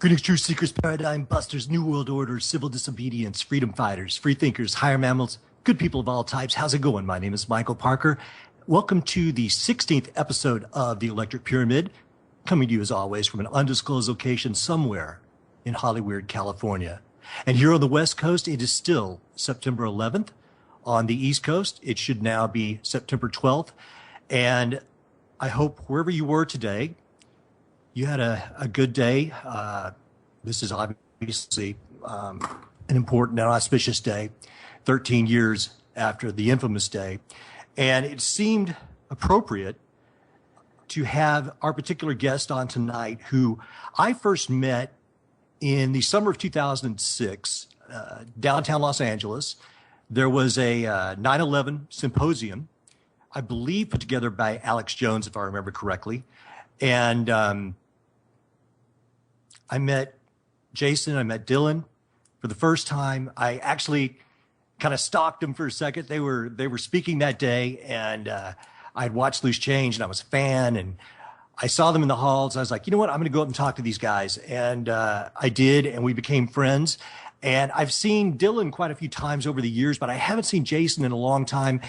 Greetings, truth seekers, paradigm busters, new world orders, civil disobedience, freedom fighters, free thinkers, higher mammals, good people of all types. How's it going? My name is Michael Parker. Welcome to the 16th episode of the Electric Pyramid, coming to you as always from an undisclosed location somewhere in Hollywood, California. And here on the West Coast, it is still September 11th. On the East Coast, it should now be September 12th. And I hope wherever you were today, you had a good day. This is obviously an important and auspicious day, 13 years after the infamous day. And it seemed appropriate to have our particular guest on tonight, who I first met in the summer of 2006, downtown Los Angeles. There was a 9/11 symposium, I believe put together by Alex Jones, if I remember correctly. And I met Jason, I met Dylan for the first time. I actually kind of stalked them for a second. They were speaking that day, and I'd watched Loose Change, and I was a fan, and I saw them in the halls. I was like, you know what, I'm going to go up and talk to these guys. And I did, and we became friends. And I've seen Dylan quite a few times over the years, but I haven't seen Jason in a long time.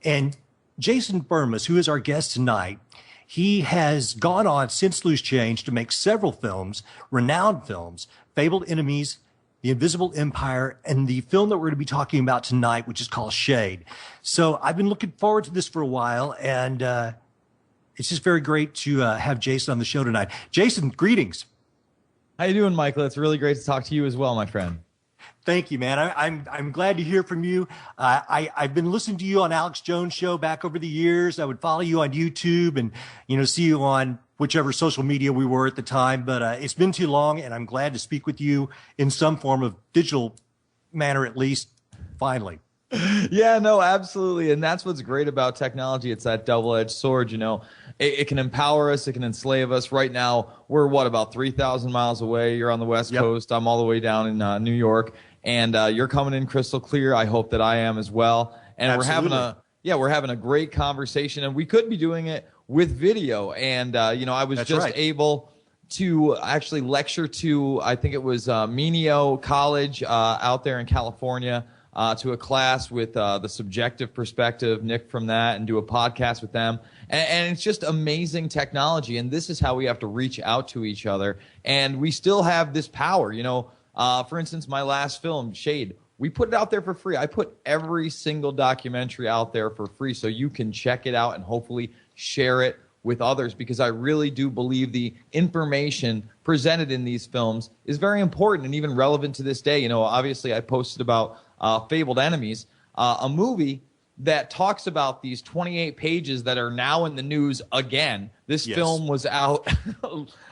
And Jason Bermas, who is our guest tonight, he has gone on since Loose Change to make several films, renowned films, Fabled Enemies, The Invisible Empire, and the film that we're going to be talking about tonight, which is called Shade. So I've been looking forward to this for a while, and it's just very great to have Jason on the show tonight. Jason, greetings. How you doing, Michael? It's really great to talk to you as well, my friend. Thank you, man. I'm glad to hear from you. I've been listening to you on Alex Jones' show back over the years. I would follow you on YouTube and, see you on whichever social media we were at the time. But it's been too long, and I'm glad to speak with you in some form of digital manner, at least, finally. Yeah, no, absolutely. And that's what's great about technology. It's that double-edged sword, It can empower us. It can enslave us. Right now, we're, about 3,000 miles away? You're on the West Coast. I'm all the way down in New York. And you're coming in crystal clear. I hope that I am as well. And Absolutely. we're having a great conversation. And we could be doing it with video. And, I was able to actually lecture to, I think it was Mineo College out there in California, to a class with the subjective perspective, Nick from that, and do a podcast with them. And it's just amazing technology. And this is how we have to reach out to each other. And we still have this power. For instance, my last film, Shade, we put it out there for free. I put every single documentary out there for free so you can check it out and hopefully share it with others, because I really do believe the information presented in these films is very important and even relevant to this day. Obviously I posted about Fabled Enemies, a movie that talks about these 28 pages that are now in the news again. This film was out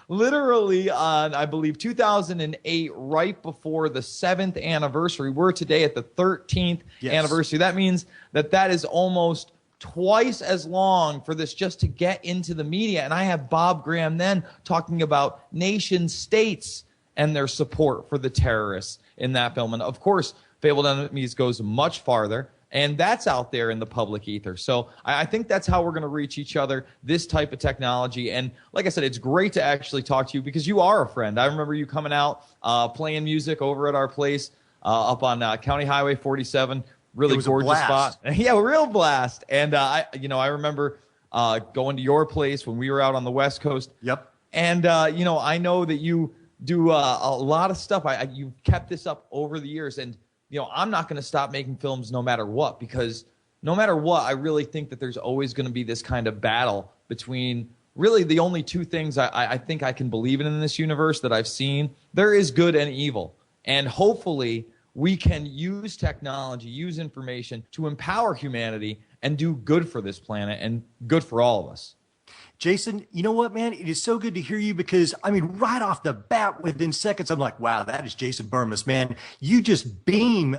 literally on, I believe, 2008, right before the 7th anniversary. We're today at the 13th anniversary. That means that is almost twice as long for this just to get into the media. And I have Bob Graham then talking about nation states and their support for the terrorists in that film. And of course, Fabled Enemies goes much farther, and that's out there in the public ether. So I think that's how we're going to reach each other, this type of technology. And like I said, it's great to actually talk to you because you are a friend. I remember you coming out, playing music over at our place up on County Highway 47. Really gorgeous spot. Yeah, a real blast. And I remember going to your place when we were out on the West Coast. Yep. And I know that you do a lot of stuff. You've kept this up over the years, and I'm not going to stop making films no matter what, because no matter what, I really think that there's always going to be this kind of battle between really the only two things I think I can believe in this universe that I've seen. There is good and evil. And hopefully we can use technology, use information to empower humanity and do good for this planet and good for all of us. Jason, you know what, man? It is so good to hear you because, right off the bat, within seconds, I'm like, wow, that is Jason Bermas, man. You just beam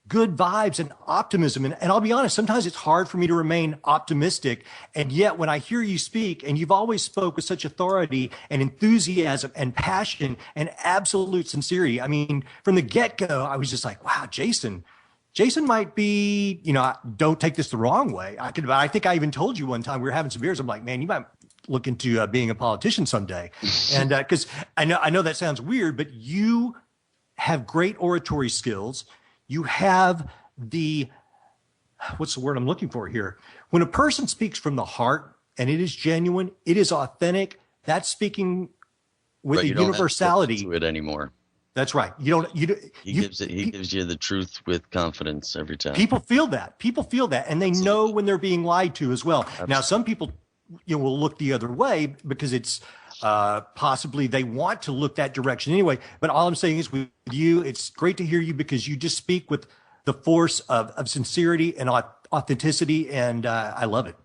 good vibes and optimism. And I'll be honest, sometimes it's hard for me to remain optimistic. And yet when I hear you speak, and you've always spoke with such authority and enthusiasm and passion and absolute sincerity. From the get-go, I was just like, wow, Jason might be, don't take this the wrong way. I think I even told you one time we were having some beers. I'm like, man, look into being a politician someday. And because I know that sounds weird, but you have great oratory skills. You have what's the word I'm looking for here? When a person speaks from the heart and it is genuine, it is authentic, that's speaking with a universality. You don't have to it anymore. That's right. He gives you the truth with confidence every time. People feel that. And they know when they're being lied to as well. Absolutely. Now, some people will look the other way because it's possibly they want to look that direction anyway. But all I'm saying is with you, it's great to hear you because you just speak with the force of sincerity and authenticity, and I love it.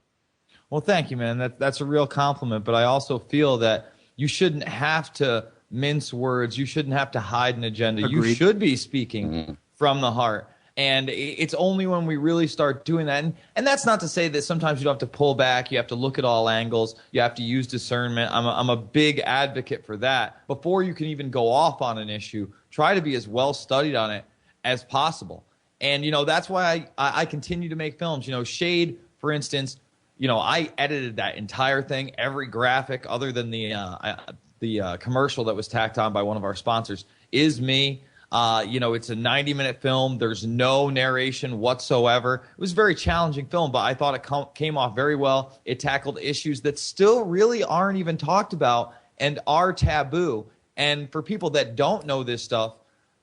Well, thank you, man. That's a real compliment. But I also feel that you shouldn't have to mince words. You shouldn't have to hide an agenda. Agreed. You should be speaking from the heart. And it's only when we really start doing that. And that's not to say that sometimes you don't have to pull back. You have to look at all angles. You have to use discernment. I'm a big advocate for that. Before you can even go off on an issue, try to be as well studied on it as possible. And, that's why I continue to make films. Shade, for instance, I edited that entire thing, every graphic other than the commercial that was tacked on by one of our sponsors is me. It's a 90-minute film. There's no narration whatsoever. It was a very challenging film, but I thought it came off very well. It tackled issues that still really aren't even talked about and are taboo. And for people that don't know this stuff,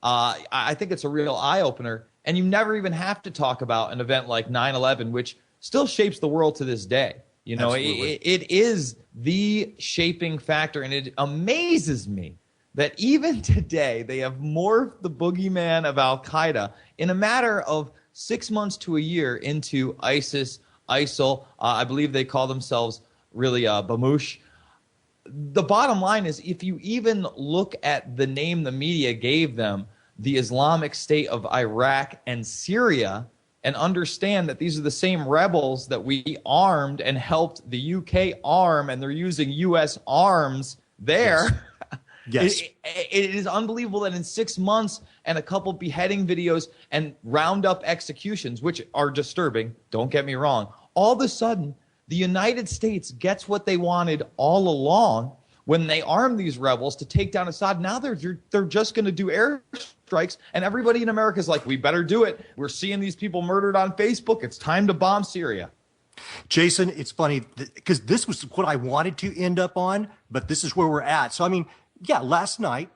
I think it's a real eye-opener. And you never even have to talk about an event like 9/11, which still shapes the world to this day. It is the shaping factor, and it amazes me that even today they have morphed the boogeyman of Al-Qaeda in a matter of 6 months to a year into ISIS, ISIL. I believe they call themselves really Bamush. The bottom line is if you even look at the name the media gave them, the Islamic State of Iraq and Syria, and understand that these are the same rebels that we armed and helped the UK arm, and they're using U.S. arms there. Yes. It is unbelievable that in 6 months and a couple beheading videos and roundup executions, which are disturbing, don't get me wrong, all of a sudden the United States gets what they wanted all along when they armed these rebels to take down Assad. Now they're just going to do airstrikes, and everybody in America is like, we better do it. We're seeing these people murdered on Facebook. It's time to bomb Syria. Jason, it's funny because this was what I wanted to end up on, but this is where we're at. So, last night,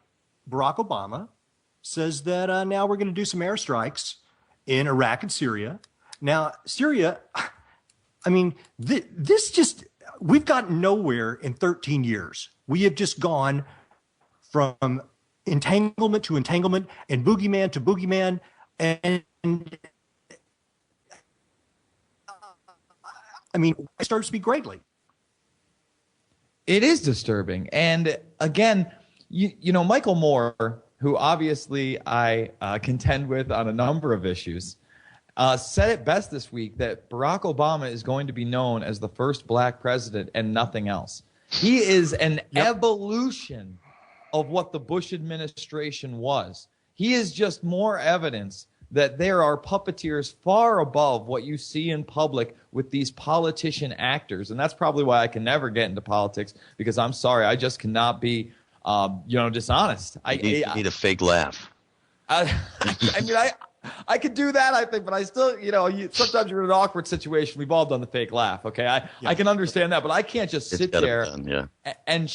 Barack Obama says that now we're going to do some airstrikes in Iraq and Syria. Now, Syria, we've gotten nowhere in 13 years. We have just gone from entanglement to entanglement and boogeyman to boogeyman. And it starts to be greatly. It is disturbing. And again, Michael Moore, who obviously I contend with on a number of issues, said it best this week that Barack Obama is going to be known as the first black president and nothing else. He is an evolution of what the Bush administration was. He is just more evidence that there are puppeteers far above what you see in public with these politician actors. And that's probably why I can never get into politics, because I'm sorry, I just cannot be, dishonest. You need a fake laugh. I could do that, I think, but I still, sometimes you're in an awkward situation. We've all done the fake laugh, okay? I can understand that, but I can't just sit there and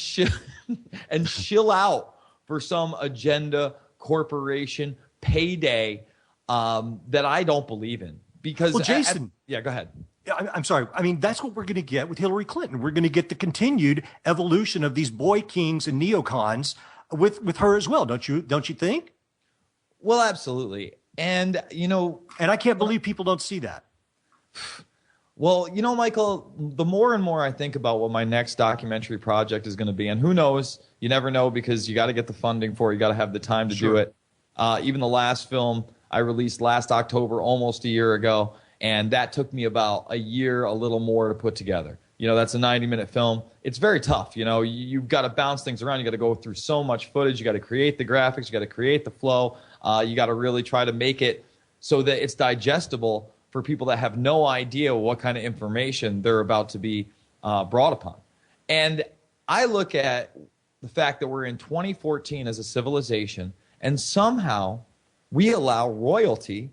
chill out for some agenda, corporation, payday that I don't believe in. Because, well, Jason, go ahead. I'm sorry. That's what we're going to get with Hillary Clinton. We're going to get the continued evolution of these boy kings and neocons with her as well. Don't you think? Well, absolutely. And, and I can't believe people don't see that. Well, Michael, the more and more I think about what my next documentary project is going to be, and who knows, you never know, because you got to get the funding for it. You got to have the time to do it. Even the last film I released last October, almost a year ago, and that took me about a year, a little more to put together. That's a 90-minute film. It's very tough. You've got to bounce things around. You got to go through so much footage. You got to create the graphics. You got to create the flow. You got to really try to make it so that it's digestible for people that have no idea what kind of information they're about to be brought upon. And I look at the fact that we're in 2014 as a civilization, and somehow we allow royalty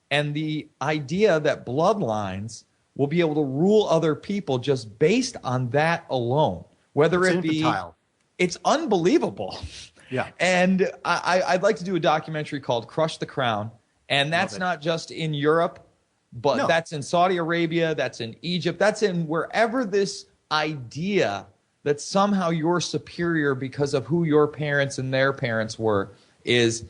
and the idea that bloodlines will be able to rule other people just based on that alone. Whether it be, it's unbelievable. Yeah. And I'd like to do a documentary called Crush the Crown. And that's not just in Europe, but that's in Saudi Arabia, that's in Egypt, that's in wherever this idea that somehow you're superior because of who your parents and their parents were is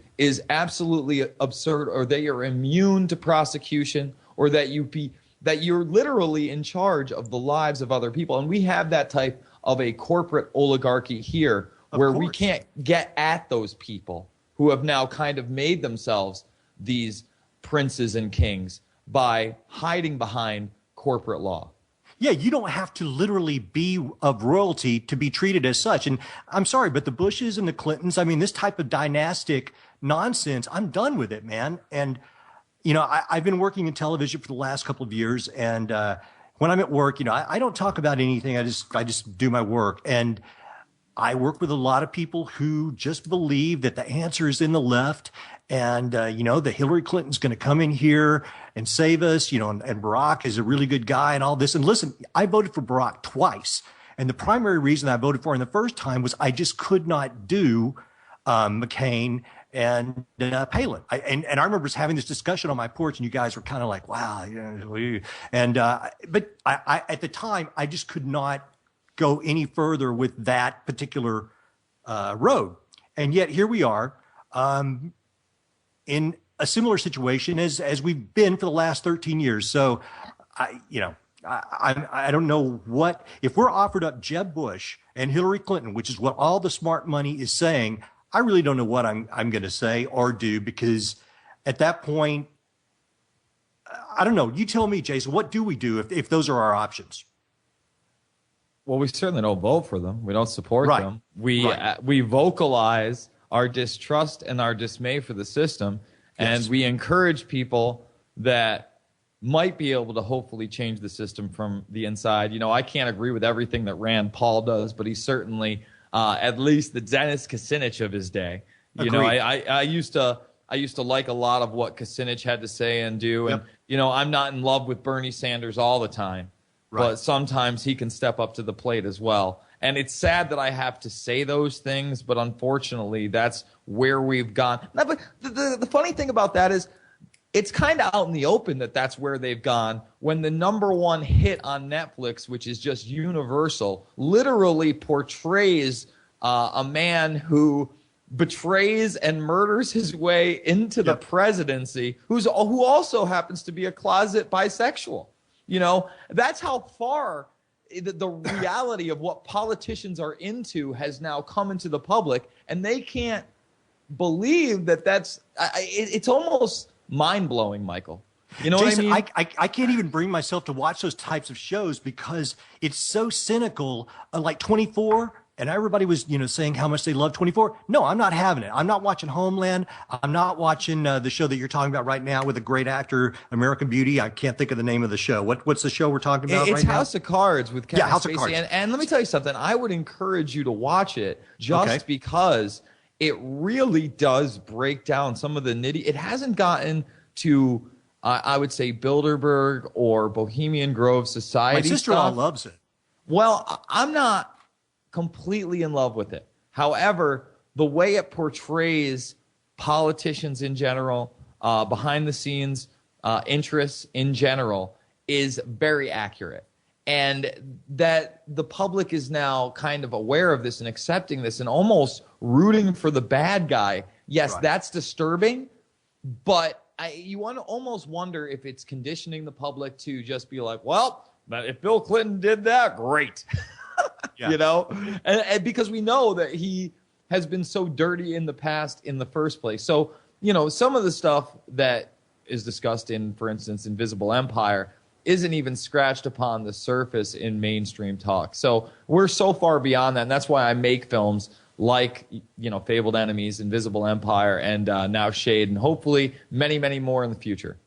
absolutely absurd, or that you're immune to prosecution, or that you're literally in charge of the lives of other people. And we have that type of a corporate oligarchy here, where we can't get at those people who have now kind of made themselves these princes and kings by hiding behind corporate law. Yeah, you don't have to literally be of royalty to be treated as such. And I'm sorry, but the Bushes and the Clintons, I mean, this type of dynastic nonsense, I'm done with it, man. And, you know, I've been working in television for the last couple of years. And when I'm at work, you know, I don't talk about anything. I just do my work. And I work with a lot of people who just believe that the answer is in the left, and you know, that Hillary Clinton's going to come in here and save us, you know, and Barack is a really good guy and all this. And listen, I voted for Barack twice, and the primary reason I voted for him the first time was I just could not do McCain and Palin. And I remember having this discussion on my porch, and you guys were kind of like, "Wow," you know, and but I at the time I just could not go any further with that particular road. And yet here we are in a similar situation as we've been for the last 13 years. So, I don't know what, if we're offered up Jeb Bush and Hillary Clinton, which is what all the smart money is saying, I really don't know what I'm going to say or do, because at that point, I don't know. You tell me, Jason, what do we do if those are our options? Well, we certainly don't vote for them. We don't support them. We vocalize our distrust and our dismay for the system, and we encourage people that might be able to hopefully change the system from the inside. You know, I can't agree with everything that Rand Paul does, but he's certainly at least the Dennis Kucinich of his day. You know, I used to like a lot of what Kucinich had to say and do, and you know, I'm not in love with Bernie Sanders all the time. But sometimes he can step up to the plate as well. And it's sad that I have to say those things, but unfortunately, that's where we've gone. No, but the funny thing about that is it's kind of out in the open that that's where they've gone, when the #1 hit on Netflix, which is just universal, literally portrays a man who betrays and murders his way into the presidency, who also happens to be a closet bisexual. You know, that's how far the reality of what politicians are into has now come into the public, and they can't believe that it's almost mind-blowing, Michael. You know Jason, what I mean? I can't even bring myself to watch those types of shows because it's so cynical. Like 24, and everybody was, you know, saying how much they love 24. No, I'm not having it. I'm not watching Homeland. I'm not watching the show that you're talking about right now with a great actor, American Beauty. I can't think of the name of the show. What's the show we're talking about right now? It's House of Cards with Kevin House Spacey. of Cards. And let me tell you something. I would encourage you to watch it just because it really does break down some of the nitty. It hasn't gotten to, I would say, Bilderberg or Bohemian Grove Society. My sister-in-law loves it. Well, I'm not completely in love with it. However, the way it portrays politicians in general, behind the scenes interests in general, is very accurate. And that the public is now kind of aware of this and accepting this and almost rooting for the bad guy. Yes, that's disturbing, but you want to almost wonder if it's conditioning the public to just be like, well, if Bill Clinton did that, great. You know, and because we know that he has been so dirty in the past in the first place. So, you know, some of the stuff that is discussed in, for instance, Invisible Empire isn't even scratched upon the surface in mainstream talk. So we're so far beyond that. And that's why I make films like, you know, Fabled Enemies, Invisible Empire, and now Shade, and hopefully many, many more in the future.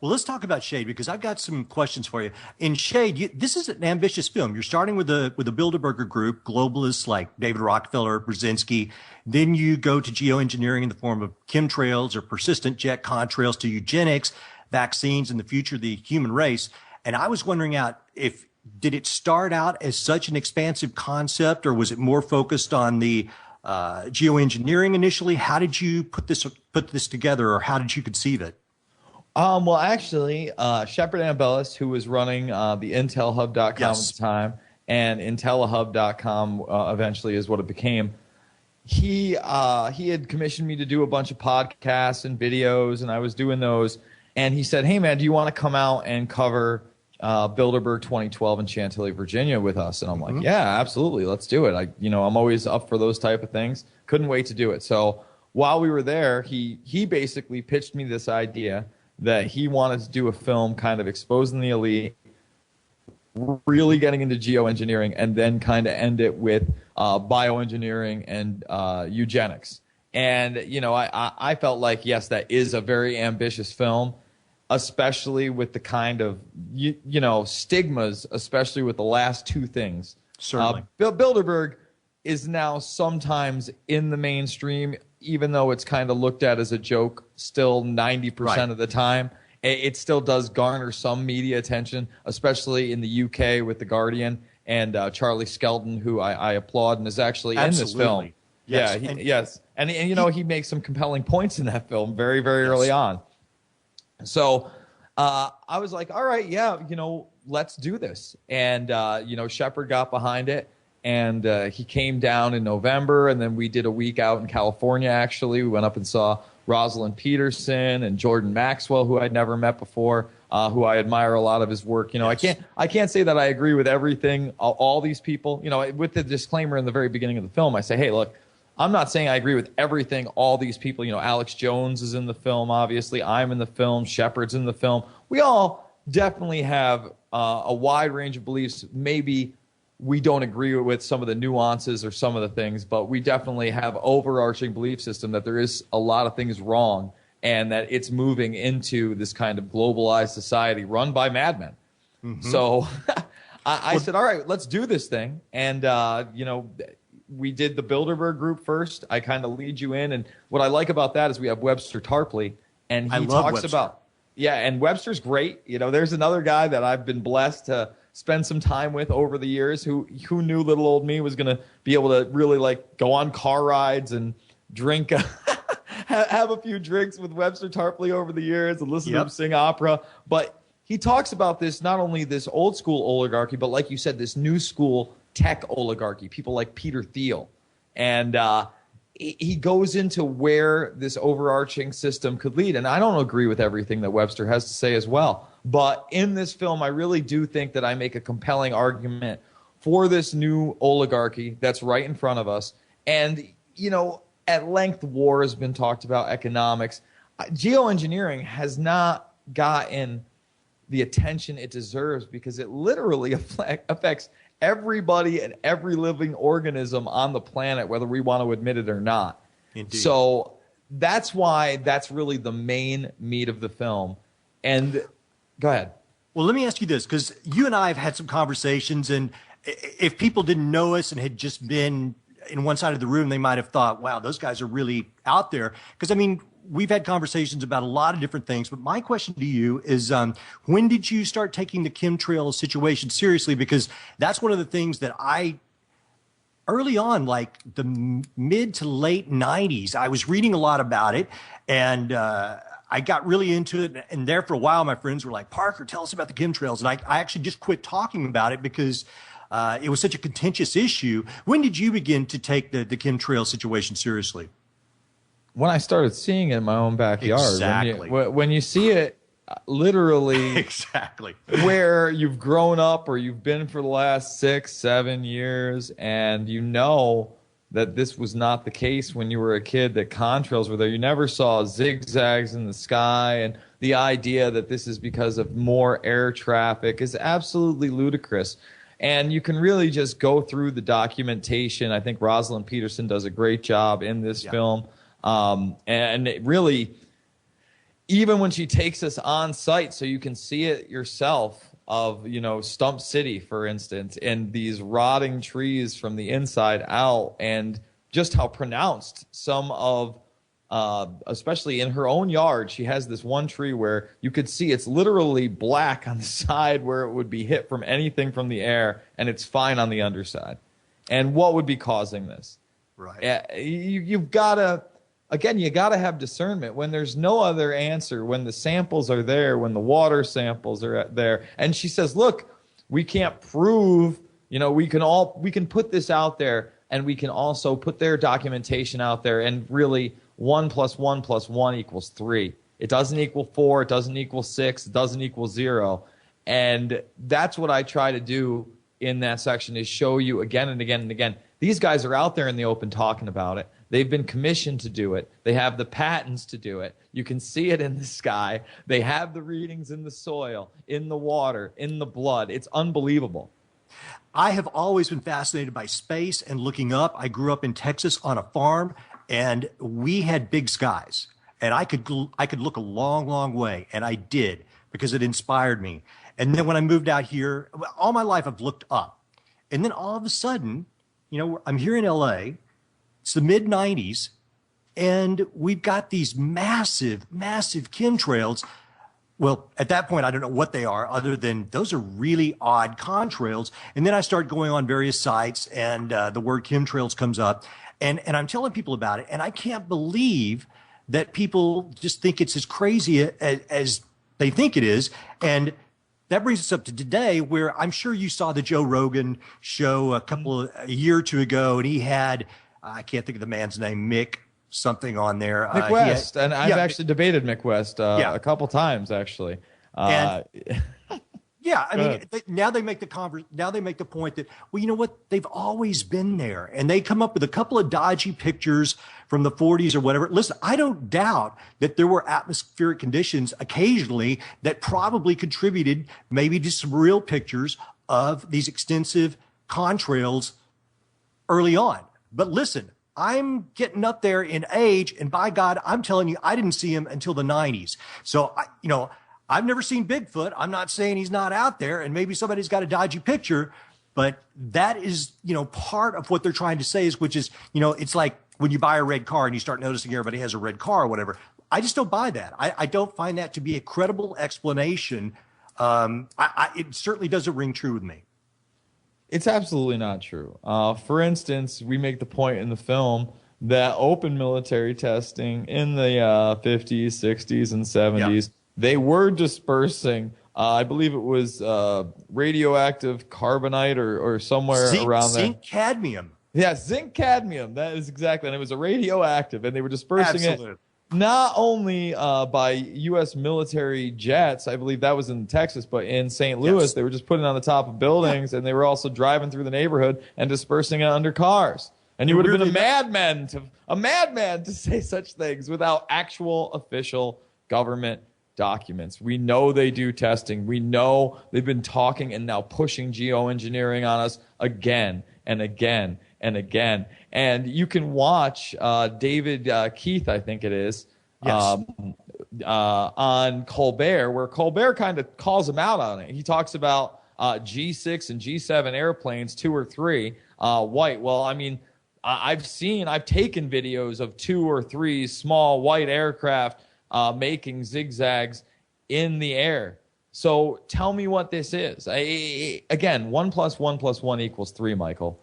Well, let's talk about Shade because I've got some questions for you. In Shade, this is an ambitious film. You're starting with the Bilderberger group, globalists like David Rockefeller, Brzezinski. Then you go to geoengineering in the form of chemtrails or persistent jet contrails to eugenics, vaccines, and the future of the human race. And I was wondering did it start out as such an expansive concept, or was it more focused on the geoengineering initially? How did you put this together, or how did you conceive it? Well, actually, Shepard Ambellis, who was running the intelhub.com at the time, and intellihub.com eventually is what it became. He had commissioned me to do a bunch of podcasts and videos, and I was doing those. And he said, "Hey, man, do you want to come out and cover Bilderberg 2012 in Chantilly, Virginia with us?" And I'm like, "Yeah, absolutely, let's do it." I'm always up for those type of things. Couldn't wait to do it. So while we were there, he basically pitched me this idea that he wanted to do a film kind of exposing the elite, really getting into geoengineering, and then kind of end it with bioengineering and eugenics. And, I felt like, yes, that is a very ambitious film, especially with the kind of, stigmas, especially with the last two things. Certainly. Bilderberg is now sometimes in the mainstream, even though it's kind of looked at as a joke still 90% of the time. It still does garner some media attention, especially in the UK with The Guardian and Charlie Skelton, who I applaud and is actually in this film. Yes. Yeah, And he makes some compelling points in that film very, very early on. So I was like, all right, yeah, let's do this. And, Shepard got behind it. And he came down in November, and then we did a week out in California, actually. We went up and saw Rosalind Peterson and Jordan Maxwell, who I'd never met before, who I admire a lot of his work. I can't say that I agree with everything, all these people. With the disclaimer in the very beginning of the film, I say, hey, look, I'm not saying I agree with everything all these people. Alex Jones is in the film, obviously. I'm in the film. Shepard's in the film. We all definitely have a wide range of beliefs, maybe we don't agree with some of the nuances or some of the things, but we definitely have overarching belief system that there is a lot of things wrong and that it's moving into this kind of globalized society run by madmen. So I said, all right, let's do this thing. And, we did the Bilderberg group first. I kind of lead you in. And what I like about that is we have Webster Tarpley, and he talks about, and Webster's great. There's another guy that I've been blessed to spend some time with over the years who knew little old me was going to be able to really go on car rides and drink, have a few drinks with Webster Tarpley over the years and listen to him sing opera. But he talks about this, not only this old school oligarchy, but like you said, this new school tech oligarchy, people like Peter Thiel. And he goes into where this overarching system could lead. And I don't agree with everything that Webster has to say as well. But in this film, I really do think that I make a compelling argument for this new oligarchy that's right in front of us. And, at length, war has been talked about, economics. Geoengineering has not gotten the attention it deserves because it literally affects everybody and every living organism on the planet, whether we want to admit it or not. Indeed. So that's why that's really the main meat of the film. And go ahead. Well, let me ask you this, because you and I have had some conversations, and if people didn't know us and had just been in one side of the room, they might have thought, wow, those guys are really out there. Because, we've had conversations about a lot of different things, but my question to you is, when did you start taking the chemtrail situation seriously? Because that's one of the things that early on, like the mid to late 90s, I was reading a lot about it, and I got really into it. And there for a while, my friends were like, Parker, tell us about the chemtrails. And I actually just quit talking about it because it was such a contentious issue. When did you begin to take the chemtrail situation seriously? When I started seeing it in my own backyard. Exactly. When you see it literally exactly where you've grown up or you've been for the last 6-7 years, and that this was not the case when you were a kid, that contrails were there. You never saw zigzags in the sky, and the idea that this is because of more air traffic is absolutely ludicrous. And you can really just go through the documentation. I think Rosalind Peterson does a great job in this film. And it really, even when she takes us on site so you can see it yourself of, Stump City, for instance, and these rotting trees from the inside out, and just how pronounced some of, especially in her own yard, she has this one tree where you could see it's literally black on the side where it would be hit from anything from the air, and it's fine on the underside. And what would be causing this? Right. You've got to, again, you got to have discernment when there's no other answer, when the samples are there, when the water samples are there. And she says, look, we can't prove, we can put this out there, and we can also put their documentation out there, and really 1 + 1 + 1 = 3. It doesn't equal 4. It doesn't equal 6. It doesn't equal 0. And that's what I try to do in that section, is show you again and again and again. These guys are out there in the open talking about it. They've been commissioned to do it. They have the patents to do it. You can see it in the sky. They have the readings in the soil, in the water, in the blood. It's unbelievable. I have always been fascinated by space and looking up. I grew up in Texas on a farm, and we had big skies. And I could look a long, long way, and I did, because it inspired me. And then when I moved out here, all my life I've looked up. And then all of a sudden, I'm here in LA. It's the mid-90s, and we've got these massive, massive chemtrails. Well, at that point, I don't know what they are, other than those are really odd contrails. And then I start going on various sites, and the word chemtrails comes up. And I'm telling people about it, and I can't believe that people just think it's as crazy as they think it is. And that brings us up to today, where I'm sure you saw the Joe Rogan show a year or two ago, and he had, I can't think of the man's name, Mick something on there. Mick West, and I've actually debated Mick West a couple times, actually. Yeah, I mean, now they make the point that, well, you know what? They've always been there, and they come up with a couple of dodgy pictures from the 40s or whatever. Listen, I don't doubt that there were atmospheric conditions occasionally that probably contributed maybe to some real pictures of these extensive contrails early on. But listen, I'm getting up there in age, and by God, I'm telling you, I didn't see him until the 90s. So, I've never seen Bigfoot. I'm not saying he's not out there, and maybe somebody's got a dodgy picture, but that is, part of what they're trying to say is, which is, it's like when you buy a red car and you start noticing everybody has a red car or whatever. I just don't buy that. I don't find that to be a credible explanation. It certainly doesn't ring true with me. It's absolutely not true. For instance, we make the point in the film that open military testing in the 50s, 60s, and 70s, they were dispersing, I believe it was radioactive carbonite or somewhere around there. Zinc cadmium. Yeah, zinc cadmium. That is exactly. And it was a radioactive, and they were dispersing it not only by U.S. military jets. I believe that was in Texas, but in St. Louis, they were just putting it on the top of buildings, and they were also driving through the neighborhood and dispersing it under cars. And you would have been a madman to say such things without actual official government documents. We know they do testing. We know they've been talking and now pushing geoengineering on us again and again and again. And you can watch David Keith, I think it is, on Colbert, where Colbert kind of calls him out on it. He talks about G6 and G7 airplanes, 2 or 3 white. Well, I mean, I've taken videos of 2 or 3 small white aircraft making zigzags in the air. So tell me what this is. Again, 1 + 1 + 1 = 3, Michael.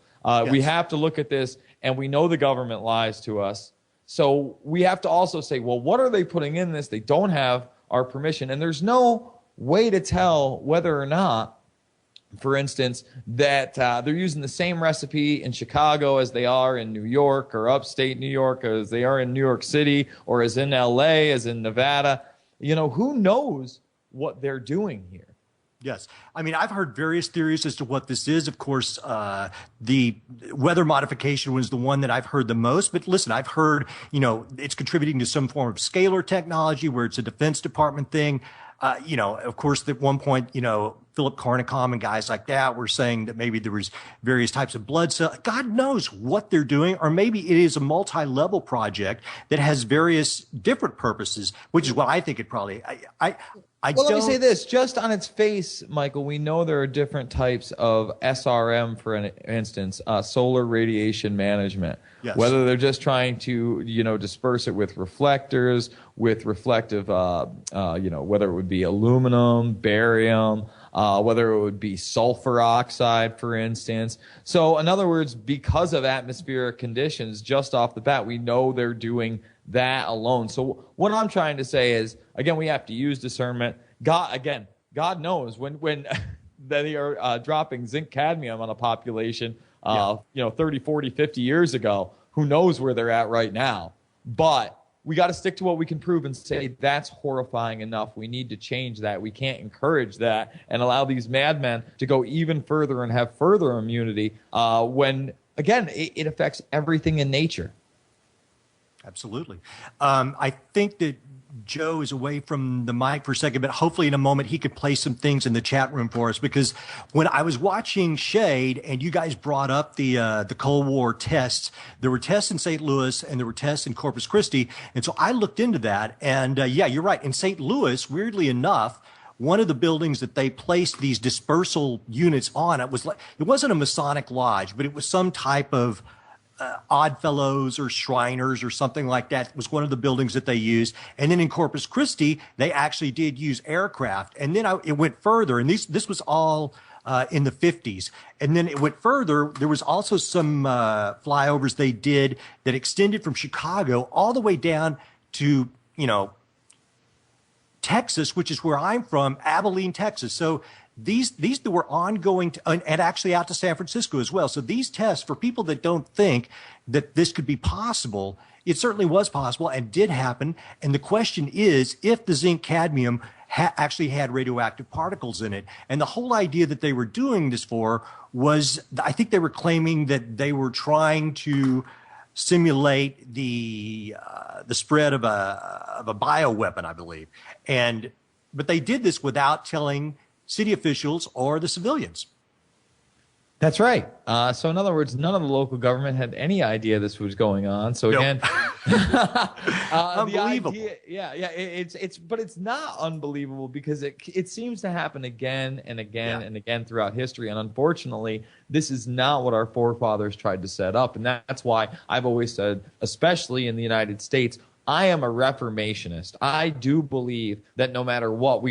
We have to look at this, and we know the government lies to us. So we have to also say, well, what are they putting in this? They don't have our permission. And there's no way to tell whether or not, for instance, that they're using the same recipe in Chicago as they are in New York, or upstate New York as they are in New York City, or as in LA, as in Nevada. Who knows what they're doing here? Yes. I mean, I've heard various theories as to what this is. Of course, the weather modification was the one that I've heard the most. But listen, I've heard, it's contributing to some form of scalar technology where it's a Defense Department thing. Of course, at one point, Philip Carnicom and guys like that were saying that maybe there was various types of blood cells. God knows what they're doing, or maybe it is a multi-level project that has various different purposes, which is what I think it probably. Let me say this: just on its face, Michael, we know there are different types of SRM, for instance, solar radiation management. Yes. Whether they're just trying to, disperse it with reflectors, with reflective, whether it would be aluminum, barium, whether it would be sulfur oxide, for instance. So, in other words, because of atmospheric conditions, just off the bat, we know they're doing that alone. So, what I'm trying to say is, again, we have to use discernment. God knows when they are dropping zinc cadmium on a population. 30, 40, 50 years ago, who knows where they're at right now. But we got to stick to what we can prove and say that's horrifying enough. We need to change that. We can't encourage that and allow these madmen to go even further and have further immunity when, again, it affects everything in nature. Absolutely. I think that Joe is away from the mic for a second, but hopefully in a moment he could play some things in the chat room for us, because when I was watching Shade and you guys brought up the Cold War tests, there were tests in St. Louis and there were tests in Corpus Christi. And so I looked into that, and you're right. In St. Louis, weirdly enough, one of the buildings that they placed these dispersal units on, it wasn't a Masonic lodge, but it was some type of Oddfellows or Shriners or something like that. It was one of the buildings that they used. And then in Corpus Christi, they actually did use aircraft. And then it went further, and this was all in the 50s. And then it went further. There was also some flyovers they did that extended from Chicago all the way down to, Texas, which is where I'm from, Abilene, Texas. So these were ongoing, and actually out to San Francisco as well. So these tests, for people that don't think that this could be possible, it certainly was possible and did happen. And the question is, if the zinc cadmium actually had radioactive particles in it. And the whole idea that they were doing this for was, I think they were claiming that they were trying to simulate the spread of a bioweapon, I believe. But they did this without telling city officials or the civilians. That's right. So in other words, none of the local government had any idea this was going on. So again, unbelievable. But it's not unbelievable, because it seems to happen again and again and again throughout history. And unfortunately, this is not what our forefathers tried to set up. And that's why I've always said, especially in the United States, I am a reformationist. I do believe that no matter what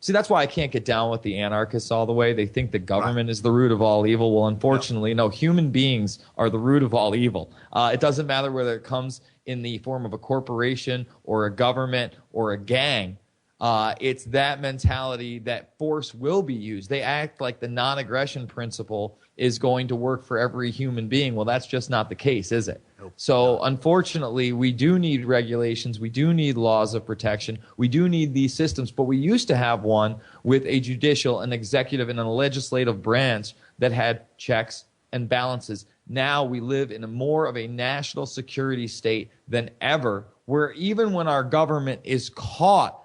that's why I can't get down with the anarchists all the way. They think the government is the root of all evil. Well, unfortunately, no, human beings are the root of all evil. It doesn't matter whether it comes in the form of a corporation or a government or a gang. It's that mentality that force will be used. They act like the non-aggression principle is going to work for every human being. Well, that's just not the case, is it? Nope. So unfortunately, we do need regulations. We do need laws of protection. We do need these systems. But we used to have one with a judicial, an executive, and a legislative branch that had checks and balances. Now we live in more of a national security state than ever, where even when our government is caught,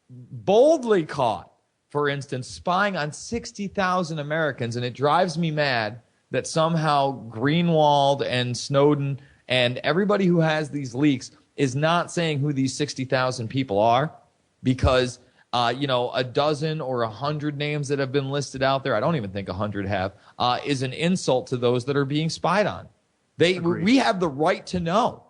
boldly caught, for instance, spying on 60,000 Americans, and it drives me mad that somehow Greenwald and Snowden and everybody who has these leaks is not saying who these 60,000 people are, because a dozen or 100 names that have been listed out there, I don't even think 100 have, is an insult to those that are being spied on. We have the right to know.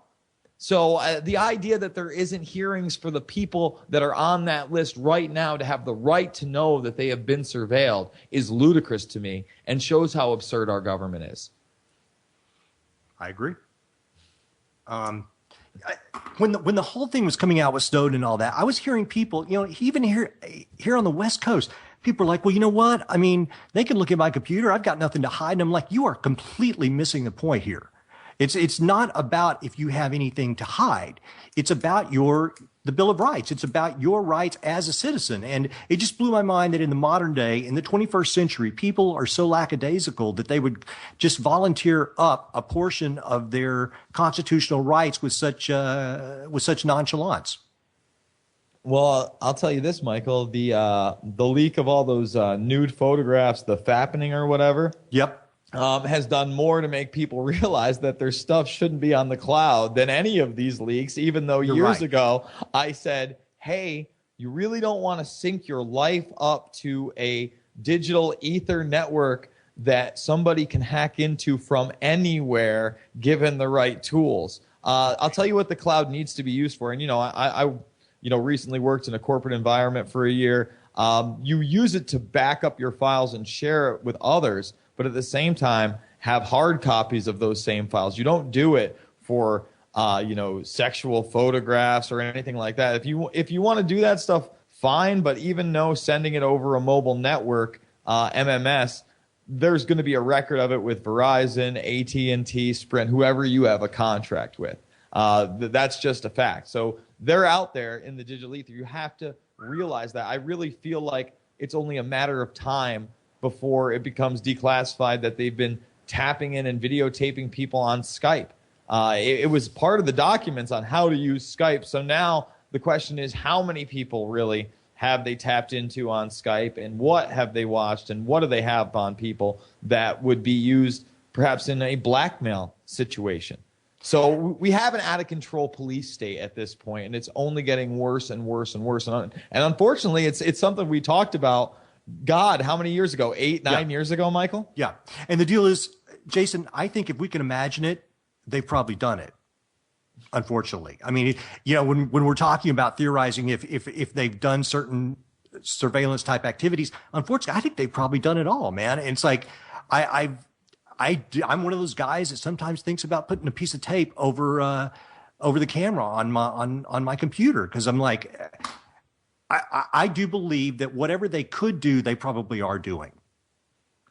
So the idea that there isn't hearings for the people that are on that list right now to have the right to know that they have been surveilled is ludicrous to me, and shows how absurd our government is. I agree. When the whole thing was coming out with Snowden and all that, I was hearing people, even here on the West Coast, people are like, well, you know what? I mean, they can look at my computer. I've got nothing to hide. And I'm like, you are completely missing the point here. It's not about if you have anything to hide. It's about the Bill of Rights. It's about your rights as a citizen. And it just blew my mind that in the modern day, in the 21st century, people are so lackadaisical that they would just volunteer up a portion of their constitutional rights with such nonchalance. Well, I'll tell you this, Michael. The leak of all those nude photographs, the fappening or whatever. Yep. Has done more to make people realize that their stuff shouldn't be on the cloud than any of these leaks, even though years ago I said, hey, you really don't want to sync your life up to a digital ether network that somebody can hack into from anywhere given the right tools. I'll tell you what the cloud needs to be used for. And, I recently worked in a corporate environment for a year. You use it to back up your files and share it with others, but at the same time, have hard copies of those same files. You don't do it for, sexual photographs or anything like that. If you want to do that stuff, fine. But even sending it over a mobile network, MMS, there's going to be a record of it with Verizon, AT&T, Sprint, whoever you have a contract with. That's just a fact. So they're out there in the digital ether. You have to realize that. I really feel like it's only a matter of time before it becomes declassified that they've been tapping in and videotaping people on Skype. It was part of the documents on how to use Skype. So now the question is, how many people really have they tapped into on Skype, and what have they watched, and what do they have on people that would be used perhaps in a blackmail situation? So we have an out-of-control police state at this point, and it's only getting worse and worse and worse. And unfortunately, it's something we talked about, God, how many years ago? 9 years ago, Michael? Yeah. And the deal is, Jason, I think if we can imagine it, they've probably done it. Unfortunately, I mean, when we're talking about theorizing if they've done certain surveillance type activities, unfortunately, I think they've probably done it all, man. And it's like I'm one of those guys that sometimes thinks about putting a piece of tape over the camera on my computer, because I'm like, I do believe that whatever they could do, they probably are doing.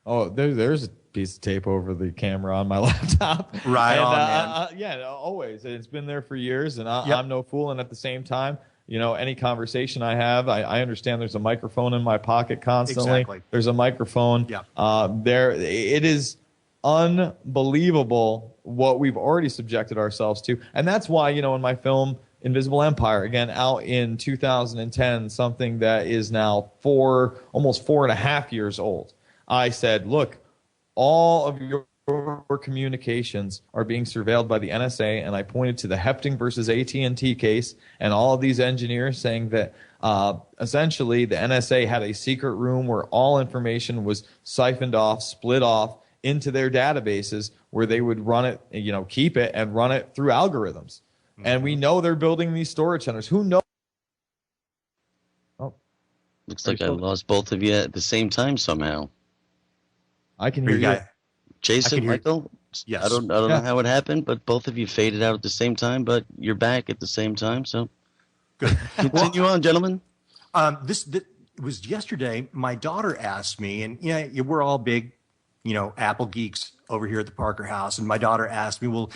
Oh, there's a piece of tape over the camera on my laptop. Right on, man. Yeah, always. It's been there for years, and I'm no fool. And at the same time, any conversation I have, I understand there's a microphone in my pocket constantly. Exactly. There's a microphone. Yeah. It is unbelievable what we've already subjected ourselves to. And that's why, in my film, Invisible Empire, again, out in 2010, something that is now almost 4.5 years old, I said, look, all of your communications are being surveilled by the NSA, and I pointed to the Hefting versus AT&T case and all of these engineers saying that essentially the NSA had a secret room where all information was siphoned off, split off into their databases, where they would run it, keep it and run it through algorithms. Mm-hmm. And we know they're building these storage centers. Who knows? Oh, looks like I lost both of you at the same time somehow. I can hear you. Jason, Michael? Yes. I don't know how it happened, but both of you faded out at the same time, but you're back at the same time, so good. Continue on, gentlemen. This was yesterday. My daughter asked me, and we're all big, Apple geeks over here at the Parker house, and my daughter asked me, well,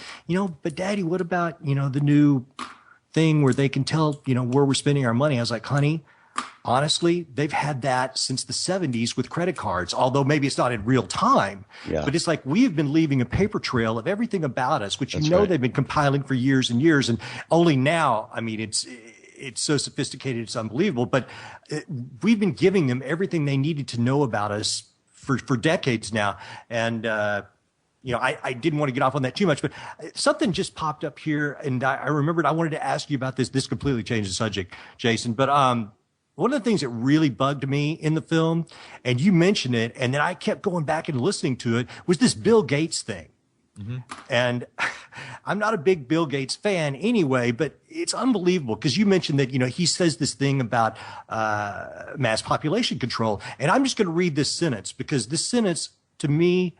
but Daddy, what about, the new thing where they can tell, where we're spending our money? I was like, honey, honestly, they've had that since the 70s with credit cards, although maybe it's not in real time. Yeah. But it's like we have been leaving a paper trail of everything about us, which they've been compiling for years and years. And only now, I mean, it's so sophisticated, it's unbelievable. But we've been giving them everything they needed to know about us for decades now. And, I didn't want to get off on that too much, but something just popped up here. And I remembered I wanted to ask you about this. This completely changed the subject, Jason. But one of the things that really bugged me in the film, and you mentioned it, and then I kept going back and listening to it, was this Bill Gates thing. Mm-hmm. And I'm not a big Bill Gates fan anyway, but it's unbelievable because you mentioned that, he says this thing about mass population control. And I'm just going to read this sentence because this sentence to me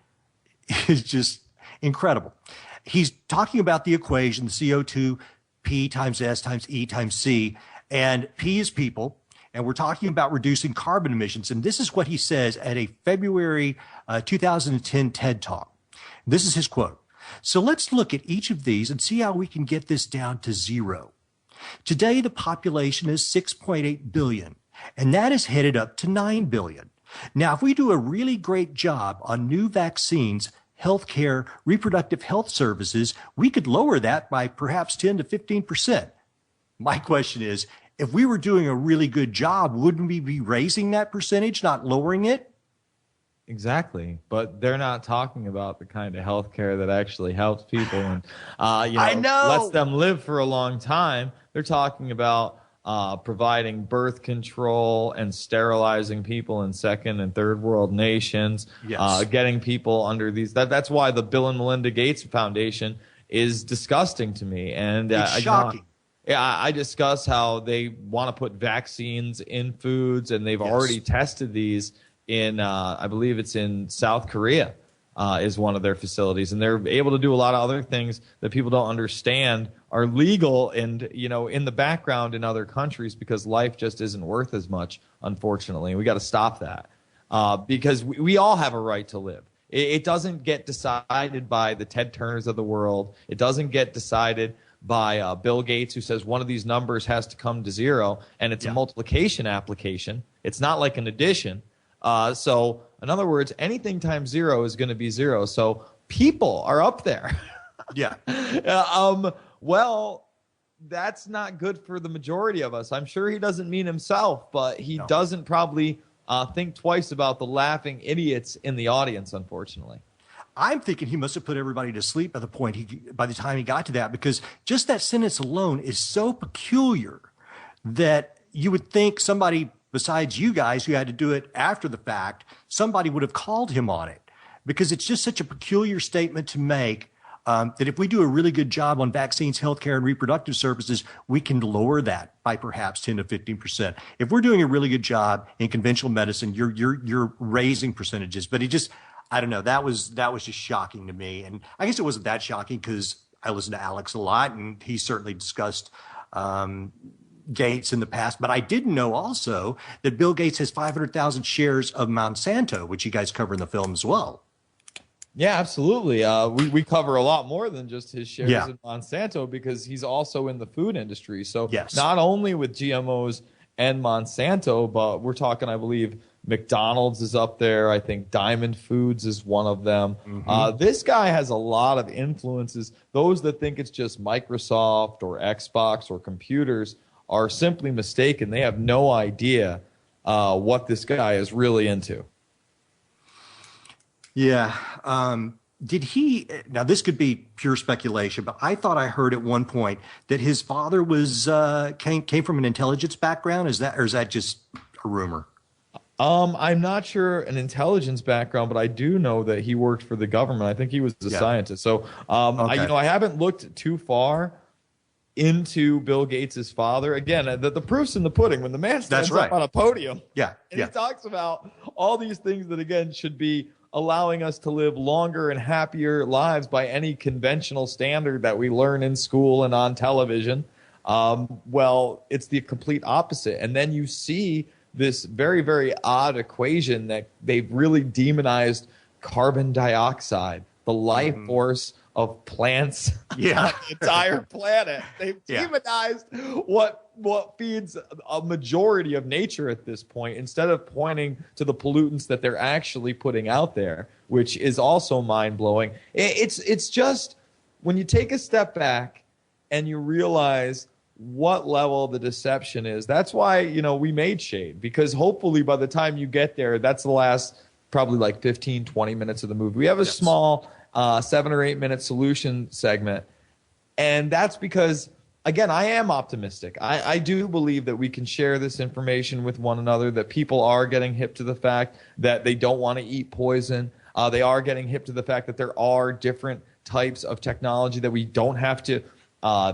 is just incredible. He's talking about the equation, the CO2, P times S times E times C, and P is people. And we're talking about reducing carbon emissions. And this is what he says at a February 2010 TED Talk. This is his quote. So let's look at each of these and see how we can get this down to zero. Today, the population is 6.8 billion, and that is headed up to 9 billion. Now, if we do a really great job on new vaccines, healthcare, reproductive health services, we could lower that by perhaps 10 to 15%. My question is if we were doing a really good job, wouldn't we be raising that percentage, not lowering it? Exactly, but they're not talking about the kind of healthcare that actually helps people and I know. lets them live for a long time. They're talking about providing birth control and sterilizing people in second and third world nations, Yes. Getting people under these. That's why the Bill and Melinda Gates Foundation is disgusting to me, and It's shocking. I discuss how they want to put vaccines in foods, and they've already tested these in, I believe it's in South Korea, is one of their facilities, and they're able to do a lot of other things that people don't understand are legal and, in the background in other countries, because life just isn't worth as much, unfortunately. And we got to stop that, because we all have a right to live. It doesn't get decided by the Ted Turners of the world. It doesn't get decided by Bill Gates, who says one of these numbers has to come to zero, and it's a multiplication application. It's not like an addition. So, in other words, anything times zero is going to be zero. So people are up there. Yeah. Well, that's not good for the majority of us. I'm sure he doesn't mean himself, but he doesn't probably think twice about the laughing idiots in the audience, unfortunately. I'm thinking he must have put everybody to sleep by the time he got to that, because just that sentence alone is so peculiar that you would think somebody besides you guys who had to do it after the fact, somebody would have called him on it, because it's just such a peculiar statement to make, that if we do a really good job on vaccines, healthcare, and reproductive services, we can lower that by perhaps 10 to 15%. If we're doing a really good job in conventional medicine, you're raising percentages. But I don't know. That was just shocking to me. And I guess it wasn't that shocking because I listen to Alex a lot, and he certainly discussed Gates in the past. But I didn't know also that Bill Gates has 500,000 shares of Monsanto, which you guys cover in the film as well. Yeah, absolutely. We cover a lot more than just his shares in Monsanto, because he's also in the food industry. So not only with GMOs and Monsanto, but we're talking, I believe, McDonald's is up there. I think Diamond Foods is one of them. Mm-hmm. This guy has a lot of influences. Those that think it's just Microsoft or Xbox or computers are simply mistaken. They have no idea what this guy is really into. Yeah. Did he, now this could be pure speculation, but I thought I heard at one point that his father was came from an intelligence background. Is that just a rumor? I'm not sure an intelligence background, but I do know that he worked for the government. I think he was a scientist. So I haven't looked too far into Bill Gates' father. Again, the proof's in the pudding. When the man stands up on a podium, and he talks about all these things that, again, should be allowing us to live longer and happier lives by any conventional standard that we learn in school and on television. Well, it's the complete opposite. And then you see this very, very odd equation that they've really demonized carbon dioxide, the life force of plants on the entire planet. They've demonized what feeds a majority of nature at this point, instead of pointing to the pollutants that they're actually putting out there, which is also mind-blowing. It's just, when you take a step back and you realize what level the deception is, that's why, we made Shade, because hopefully by the time you get there, that's the last probably like 15, 20 minutes of the movie. We have a small 7 or 8 minute solution segment. And that's because, again, I am optimistic. I do believe that we can share this information with one another, that people are getting hip to the fact that they don't want to eat poison. They are getting hip to the fact that there are different types of technology, that we don't have to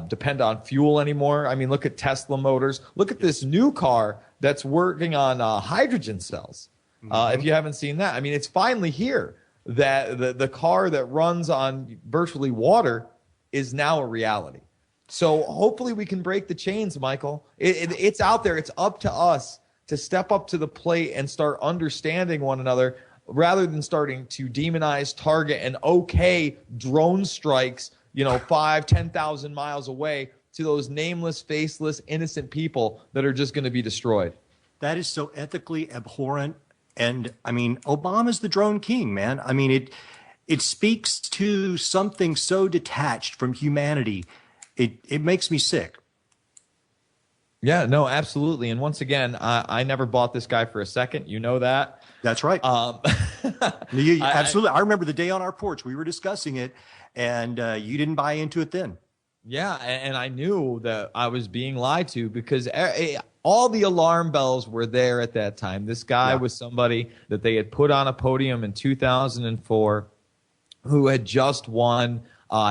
depend on fuel anymore. I mean, look at Tesla Motors. Look at this new car that's working on hydrogen cells. If you haven't seen that, I mean, it's finally here. That the car that runs on virtually water is now a reality. So hopefully we can break the chains, Michael. It's out there. It's up to us to step up to the plate and start understanding one another, rather than starting to demonize, target, and drone strikes, 5,000-10,000 miles away, to those nameless, faceless, innocent people that are just going to be destroyed. That is so ethically abhorrent. And I mean, Obama's the drone king, man. I mean, it speaks to something so detached from humanity. It makes me sick. Yeah, no, absolutely. And once again, I never bought this guy for a second. You know that. That's right. Absolutely. I remember the day on our porch, we were discussing it, and you didn't buy into it then. Yeah, and I knew that I was being lied to because all the alarm bells were there at that time. This guy was somebody that they had put on a podium in 2004 who had just won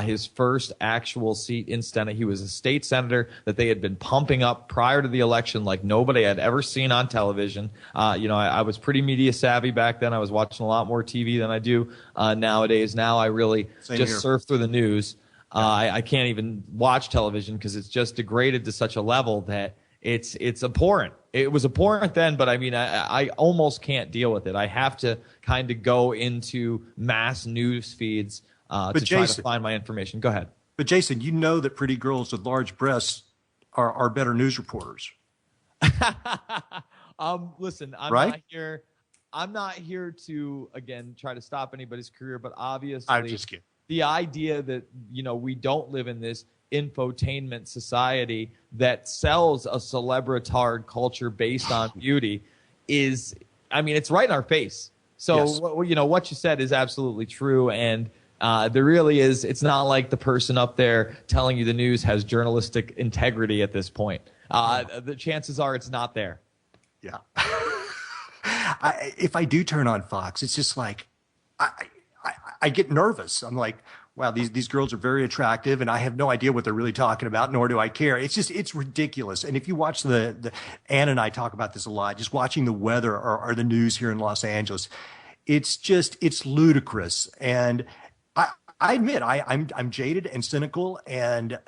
his first actual seat in Senate. He was a state senator that they had been pumping up prior to the election like nobody had ever seen on television. I was pretty media savvy back then. I was watching a lot more TV than I do nowadays. Now I really surf through the news. I can't even watch television because it's just degraded to such a level that it's abhorrent. It was abhorrent then, but I mean, I almost can't deal with it. I have to kind of go into mass news feeds to try to find my information. Go ahead. But Jason, you know that pretty girls with large breasts are better news reporters. Listen, I'm not here to, again, try to stop anybody's career, but obviously I'm just kidding. The idea that, we don't live in this infotainment society that sells a celebritard culture based on beauty is, it's right in our face. So, what you said is absolutely true. And there really is, it's not like the person up there telling you the news has journalistic integrity at this point. The chances are it's not there. Yeah. If I do turn on Fox, it's just like, I get nervous. I'm like, wow, these girls are very attractive, and I have no idea what they're really talking about, nor do I care. It's ridiculous. And if you watch the Ann and I talk about this a lot, just watching the weather or the news here in Los Angeles, it's ludicrous. And I admit I'm jaded and cynical, and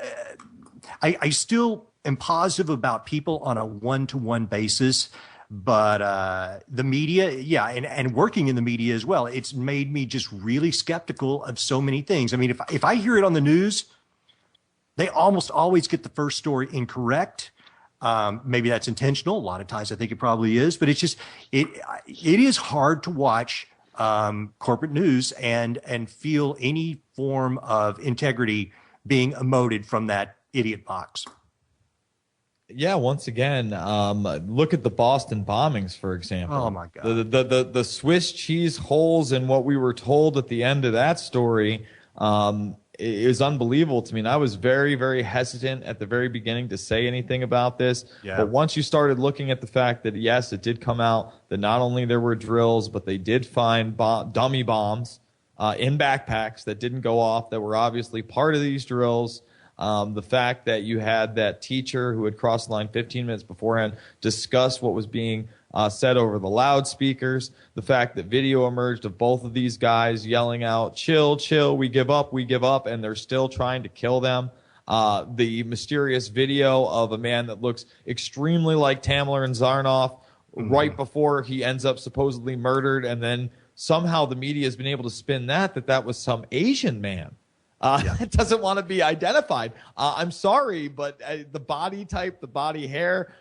I still am positive about people on a one-to-one basis. But the media, and working in the media as well, it's made me just really skeptical of so many things. I mean, if I hear it on the news, they almost always get the first story incorrect. Maybe that's intentional. A lot of times I think it probably is, but it's just, it is hard to watch corporate news and feel any form of integrity being emoted from that idiot box. Yeah, once again, look at the Boston bombings, for example. Oh my God. The Swiss cheese holes in what we were told at the end of that story is unbelievable to me. And I was very, very hesitant at the very beginning to say anything about this. Yeah. But once you started looking at the fact that, yes, it did come out that not only there were drills, but they did find dummy bombs in backpacks that didn't go off that were obviously part of these drills. The fact that you had that teacher who had crossed the line 15 minutes beforehand discuss what was being said over the loudspeakers, the fact that video emerged of both of these guys yelling out, chill, chill, we give up, and they're still trying to kill them. The mysterious video of a man that looks extremely like Tamler and Zarnoff right before he ends up supposedly murdered, and then somehow the media has been able to spin that was some Asian man. It doesn't want to be identified. I'm sorry, but the body type, the body hair,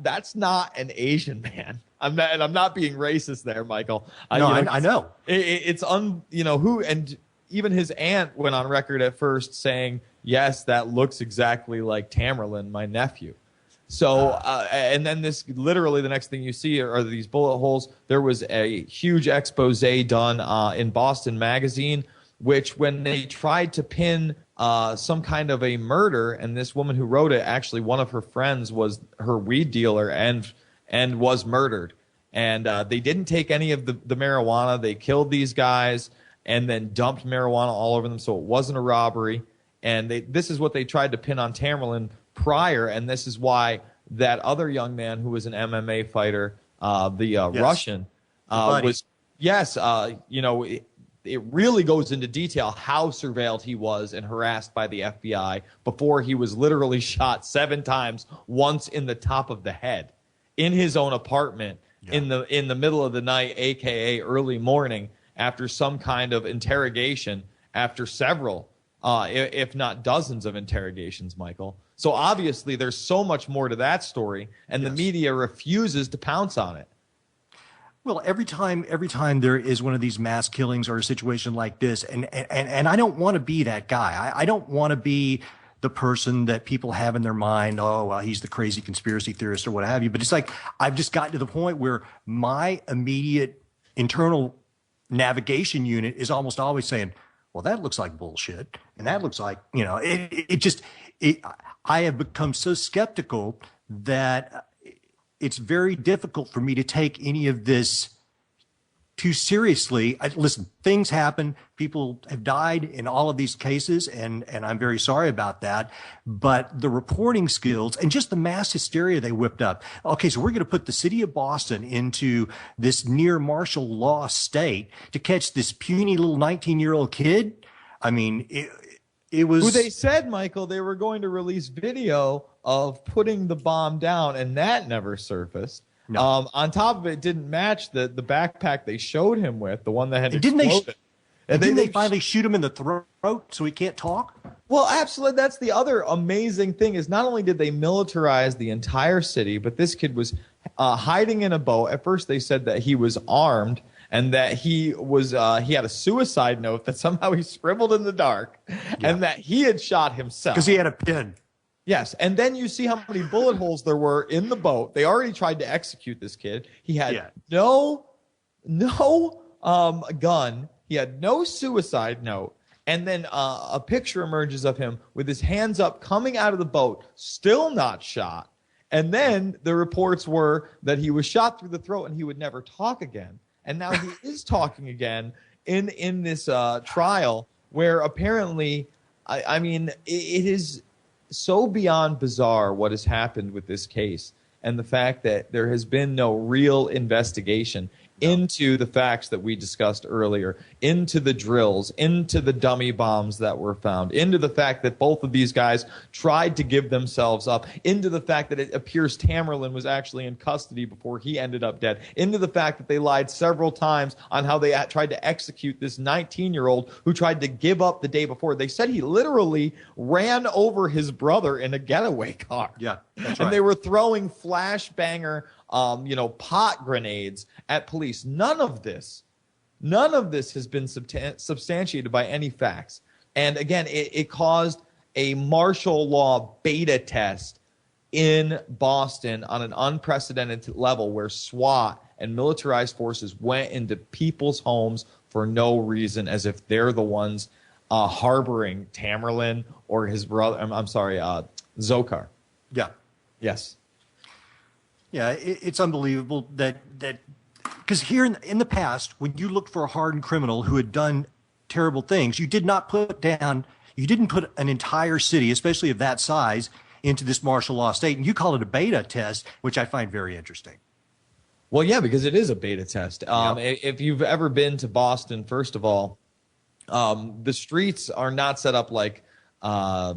that's not an Asian man. I'm not being racist there, Michael. No, I know. It's who, and even his aunt went on record at first saying, yes, that looks exactly like Tamerlan, my nephew. So, and then literally the next thing you see are these bullet holes. There was a huge expose done in Boston Magazine, which when they tried to pin some kind of a murder, and this woman who wrote it, actually one of her friends was her weed dealer and was murdered. And they didn't take any of the marijuana. They killed these guys and then dumped marijuana all over them, so it wasn't a robbery. And this is what they tried to pin on Tamerlan prior, and this is why that other young man who was an MMA fighter, Russian, was, it really goes into detail how surveilled he was and harassed by the FBI before he was literally shot 7 times, once in the top of the head, in his own apartment in the middle of the night, aka early morning, after some kind of interrogation, after several, if not dozens of interrogations, Michael. So obviously there's so much more to that story, and the media refuses to pounce on it. Well, every time there is one of these mass killings or a situation like this, and I don't want to be that guy. I don't want to be the person that people have in their mind. Oh, well, he's the crazy conspiracy theorist or what have you. But it's like, I've just gotten to the point where my immediate internal navigation unit is almost always saying, well, that looks like bullshit. And that looks like, I have become so skeptical that it's very difficult for me to take any of this too seriously. Listen, things happen. People have died in all of these cases, and I'm very sorry about that. But the reporting skills and just the mass hysteria they whipped up. Okay, so we're going to put the city of Boston into this near martial law state to catch this puny little 19-year-old kid. I mean, it was... Who they said, Michael, they were going to release video of putting the bomb down, and that never surfaced. No. On top of it, didn't match the backpack they showed him with, the one that had exploded. Didn't they finally shoot him in the throat so he can't talk? Well, absolutely. That's the other amazing thing is not only did they militarize the entire city, but this kid was hiding in a boat. At first, they said that he was armed and that he had a suicide note that somehow he scribbled in the dark, and that he had shot himself because he had a pin. Yes, and then you see how many bullet holes there were in the boat. They already tried to execute this kid. He had no gun. He had no suicide note. And then a picture emerges of him with his hands up coming out of the boat, still not shot. And then the reports were that he was shot through the throat and he would never talk again. And now he is talking again in this trial where apparently, I mean, it is so beyond bizarre what has happened with this case and the fact that there has been no real investigation into the facts that we discussed earlier, into the drills, into the dummy bombs that were found, into the fact that both of these guys tried to give themselves up, into the fact that it appears Tamerlan was actually in custody before he ended up dead, into the fact that they lied several times on how they tried to execute this 19-year-old who tried to give up the day before. They said he literally ran over his brother in a getaway car. Yeah, that's right. And they were throwing flashbanger pot grenades at police. None of this has been substantiated by any facts. And again, it caused a martial law beta test in Boston on an unprecedented level where SWAT and militarized forces went into people's homes for no reason, as if they're the ones harboring Tamerlan or his brother. I'm sorry, Dzhokhar. Yeah. Yes. Yeah, it's unbelievable that because here in the past, when you looked for a hardened criminal who had done terrible things, you didn't put an entire city, especially of that size, into this martial law state, and you call it a beta test, which I find very interesting. Well, yeah, because it is a beta test. If you've ever been to Boston, first of all, the streets are not set up like I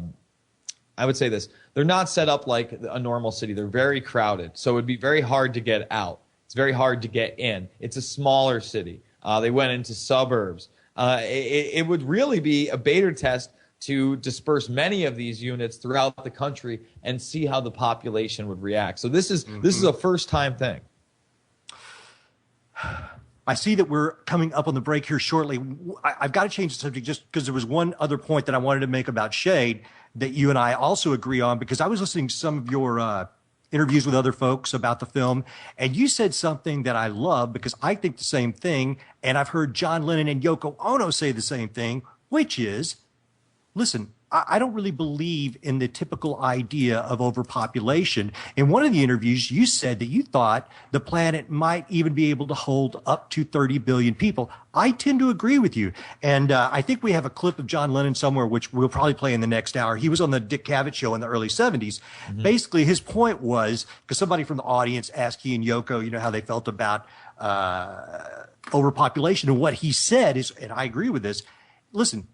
would say this. They're not set up like a normal city. They're very crowded. So it would be very hard to get out. It's very hard to get in. It's a smaller city. They went into suburbs. It would really be a beta test to disperse many of these units throughout the country and see how the population would react. So this is a first-time thing. I see that we're coming up on the break here shortly. I've got to change the subject just because there was one other point that I wanted to make about Shade that you and I also agree on, because I was listening to some of your interviews with other folks about the film, and you said something that I love because I think the same thing, and I've heard John Lennon and Yoko Ono say the same thing, which is, listen, I don't really believe in the typical idea of overpopulation. In one of the interviews, you said that you thought the planet might even be able to hold up to 30 billion people. I tend to agree with you. And I think we have a clip of John Lennon somewhere, which we'll probably play in the next hour. He was on the Dick Cavett show in the early 70s. Mm-hmm. Basically, his point was, because somebody from the audience asked he and Yoko, how they felt about overpopulation. And what he said is, and I agree with this, listen,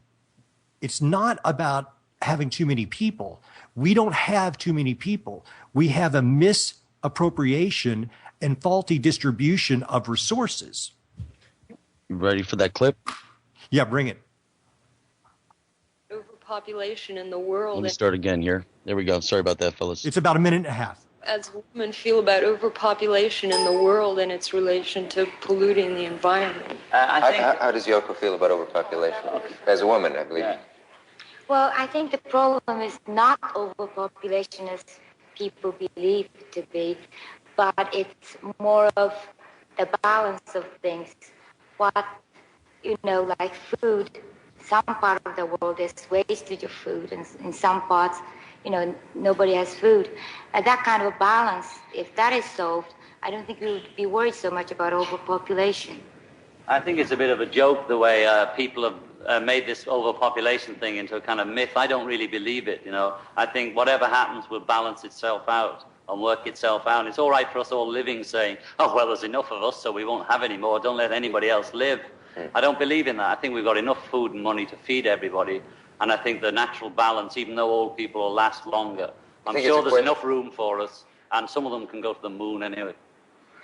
it's not about having too many people. We don't have too many people. We have a misappropriation and faulty distribution of resources. You ready for that clip? Yeah, bring it. Overpopulation in the world. Let me start again here. There we go. Sorry about that, fellas. It's about a minute and a half. As women feel about overpopulation in the world and its relation to polluting the environment. How does Yoko feel about overpopulation? As a woman, I believe. Yeah. Well, I think the problem is not overpopulation as people believe it to be, but it's more of the balance of things. What, like food, some part of the world is wastage of food, and in some parts, nobody has food. That kind of a balance, if that is solved, I don't think we would be worried so much about overpopulation. I think it's a bit of a joke the way people have made this overpopulation thing into a kind of myth. I don't really believe it, I think whatever happens will balance itself out and work itself out. It's all right for us all living saying, oh, well, there's enough of us, so we won't have any more. Don't let anybody else live. I don't believe in that. I think we've got enough food and money to feed everybody. And I think the natural balance, even though old people will last longer, I'm sure there's enough room for us, and some of them can go to the moon anyway.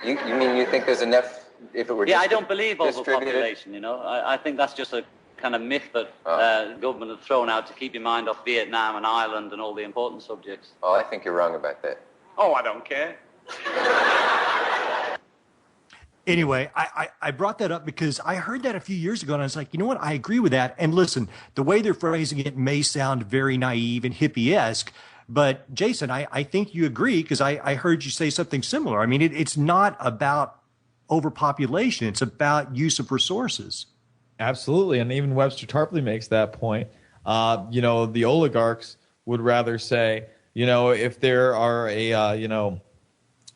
You mean you think there's enough if it were I don't believe overpopulation, I think that's just a kind of myth that the government have thrown out to keep your mind off Vietnam and Ireland and all the important subjects. Oh, I think you're wrong about that. Oh, I don't care. Anyway, I brought that up because I heard that a few years ago, and I was like, you know what? I agree with that. And listen, the way they're phrasing it may sound very naive and hippie-esque, but Jason, I think you agree, because I heard you say something similar. I mean, it's not about overpopulation. It's about use of resources. Absolutely. And even Webster Tarpley makes that point. The oligarchs would rather say, if there are a,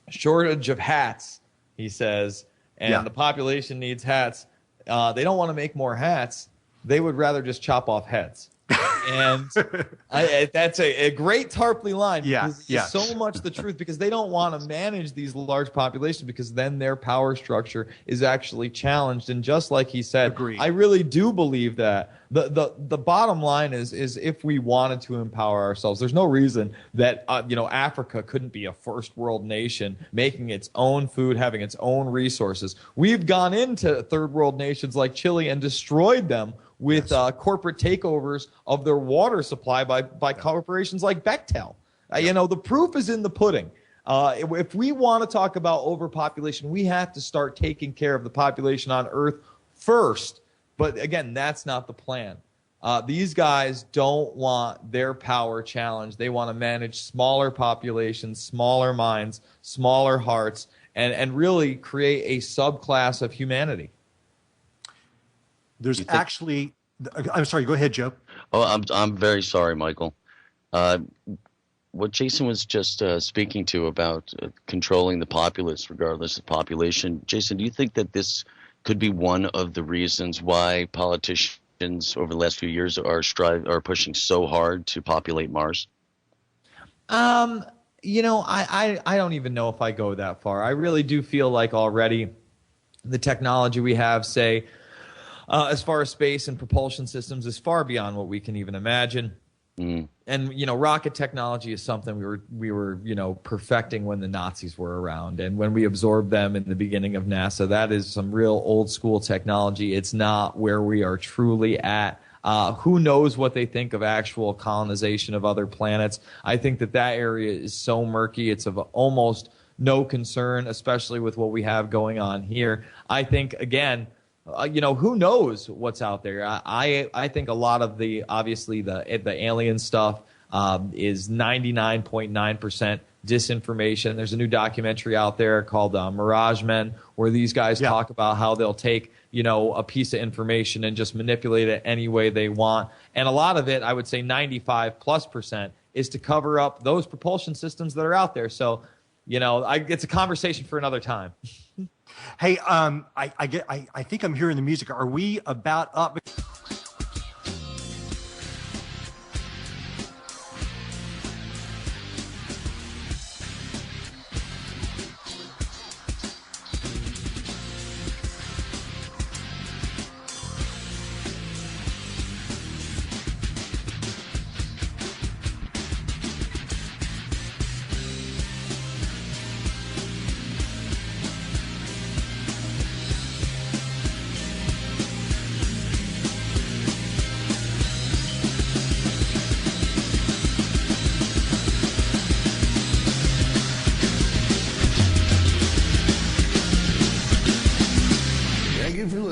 shortage of hats, he says, and the population needs hats, they don't want to make more hats. They would rather just chop off heads. And that's a great Tarpley line. It's so much the truth, because they don't want to manage these large populations, because then their power structure is actually challenged. And just like he said, Agreed. I really do believe that the bottom line is if we wanted to empower ourselves, there's no reason that Africa couldn't be a first world nation, making its own food, having its own resources. We've gone into third world nations like Chile and destroyed them with corporate takeovers of their water supply by corporations like Bechtel. The proof is in the pudding. If we want to talk about overpopulation, we have to start taking care of the population on Earth first. But again, that's not the plan. These guys don't want their power challenged. They want to manage smaller populations, smaller minds, smaller hearts, and really create a subclass of humanity. There's actually, I'm sorry, go ahead, Joe. Oh, I'm very sorry, Michael. What Jason was just speaking to about controlling the populace regardless of population, Jason, do you think that this could be one of the reasons why politicians over the last few years are pushing so hard to populate Mars? I don't even know if I go that far. I really do feel like already the technology we have, say, as far as space and propulsion systems, is far beyond what we can even imagine. And rocket technology is something we were perfecting when the Nazis were around, and when we absorbed them in the beginning of NASA. That is some real old school technology. It's not where we are truly at. Who knows what they think of actual colonization of other planets? I think that area is so murky. It's of almost no concern, especially with what we have going on here. I think, again, who knows what's out there? I think a lot of the alien stuff is 99.9% disinformation. There's a new documentary out there called Mirage Men, where these guys talk about how they'll take a piece of information and just manipulate it any way they want. And a lot of it, I would say 95+%, is to cover up those propulsion systems that are out there. So, it's a conversation for another time. Hey, I think I'm hearing the music. Are we about up?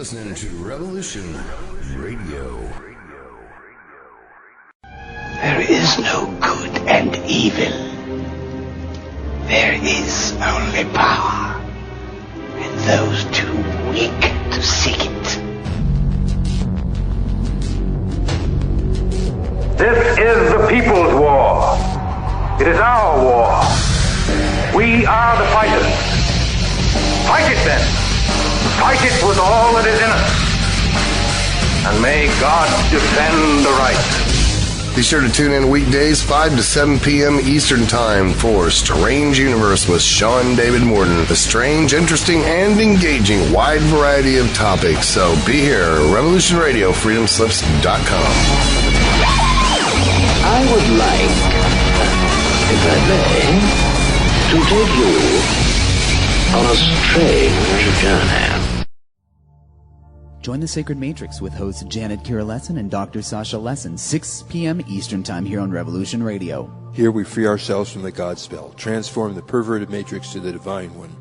Listening to Revolution Radio. is no good and evil. There is only power, and those too weak to seek it. This is the people's war. It is our war. We are the fighters. Fight it then. Fight it with all that is in us. And may God defend the right. Be sure to tune in weekdays 5 to 7 p.m. Eastern Time for Strange Universe with Sean David Morton. A strange, interesting, and engaging wide variety of topics. So be here. Revolution Radio, freedomslips.com. I would like, if I may, to take you on a strange journey. Join the Sacred Matrix with hosts Janet Kira Lesson and Dr. Sasha Lesson, 6 p.m. Eastern Time here on Revolution Radio. Here we free ourselves from the God spell, transform the perverted matrix to the divine one.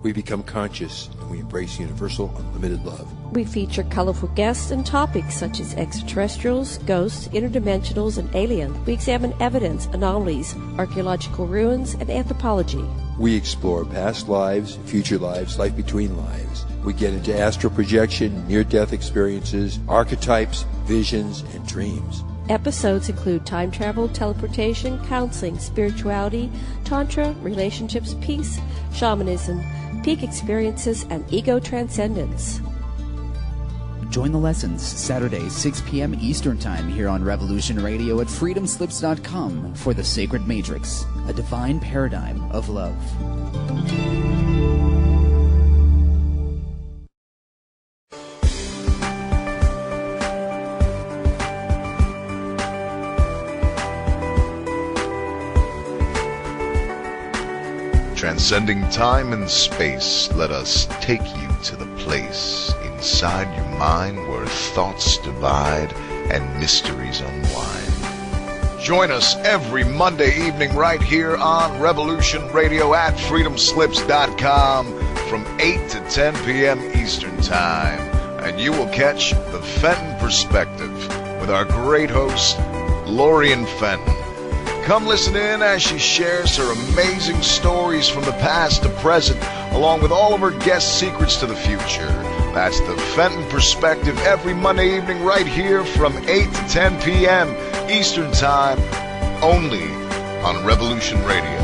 We become conscious and we embrace universal, unlimited love. We feature colorful guests and topics such as extraterrestrials, ghosts, interdimensionals, and aliens. We examine evidence, anomalies, archaeological ruins, and anthropology. We explore past lives, future lives, life between lives. We get into astral projection, near-death experiences, archetypes, visions, and dreams. Episodes include time travel, teleportation, counseling, spirituality, tantra, relationships, peace, shamanism, peak experiences, and ego transcendence. Join the lessons Saturday, 6 p.m. Eastern Time here on Revolution Radio at freedomslips.com for the Sacred Matrix, a divine paradigm of love. Transcending time and space, let us take you to the place inside your mind where thoughts divide and mysteries unwind. Join us every Monday evening right here on Revolution Radio at freedomslips.com from 8 to 10 p.m. Eastern Time. And you will catch the Fenton Perspective with our great host, Lorian Fenton. Come listen in as she shares her amazing stories from the past to present, along with all of her guest secrets to the future. That's the Fenton Perspective every Monday evening right here from 8 to 10 p.m. Eastern Time, only on Revolution Radio.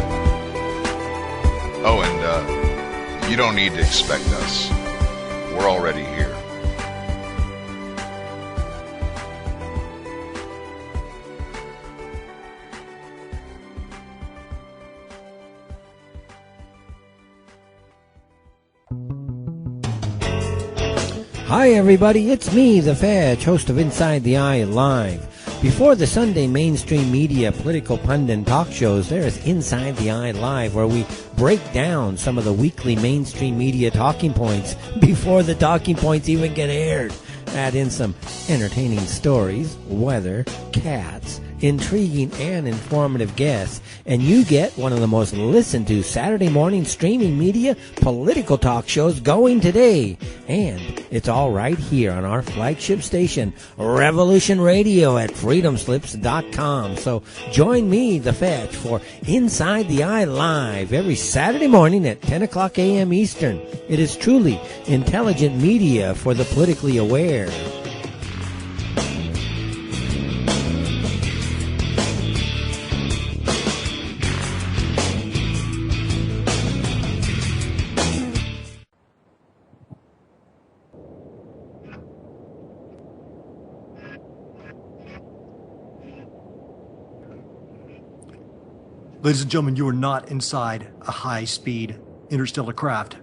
Oh, and you don't need to expect us. We're already here. Hi everybody, it's me, The Fetch, host of Inside the Eye Live. Before the Sunday mainstream media political pundit talk shows, there is Inside the Eye Live, where we break down some of the weekly mainstream media talking points before the talking points even get aired. Add in some entertaining stories, weather, cats, intriguing and informative guests, and you get one of the most listened to Saturday morning streaming media political talk shows going today. And it's all right here on our flagship station, Revolution Radio at freedomslips.com. So join me, The Fetch, for Inside the Eye Live every Saturday morning at 10 o'clock a.m. Eastern. It is truly intelligent media for the politically aware. Ladies and gentlemen, you are not inside a high-speed interstellar craft.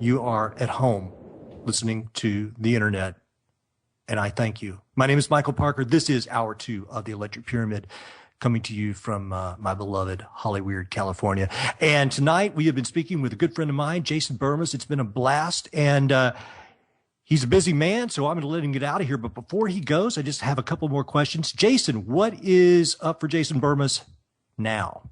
You are at home listening to the internet, and I thank you. My name is Michael Parker. This is Hour 2 of the Electric Pyramid, coming to you from my beloved Hollyweird, California. And tonight we have been speaking with a good friend of mine, Jason Bermas. It's been a blast, and he's a busy man, so I'm going to let him get out of here. But before he goes, I just have a couple more questions. Jason, what is up for Jason Bermas now?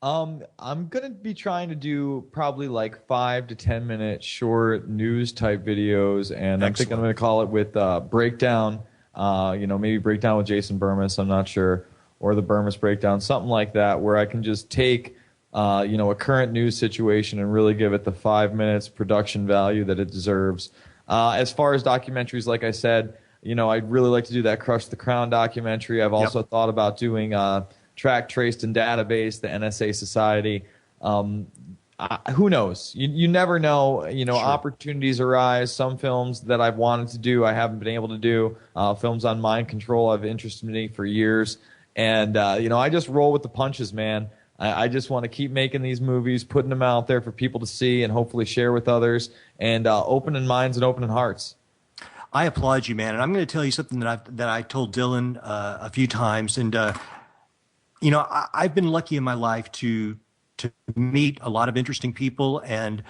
I'm going to be trying to do probably like 5 to 10 minute short news type videos. And I think I'm going to call it with breakdown, maybe breakdown with Jason Bermas. I'm not sure. or the Bermas breakdown, something like that, where I can just take a current news situation and really give it the 5 minutes production value that it deserves. As far as documentaries, like I said, I'd really like to do that Crush the Crown documentary. I've also thought about doing Track, Traced, and Database, the NSA Society. Who knows? You never know. Sure. Opportunities arise. Some films that I've wanted to do, I haven't been able to do. Films on mind control have interested me for years. And, I just roll with the punches, man. I just want to keep making these movies, putting them out there for people to see and hopefully share with others, and opening minds and opening hearts. I applaud you, man. And I'm going to tell you something that I told Dylan a few times. And, I've been lucky in my life to meet a lot of interesting people and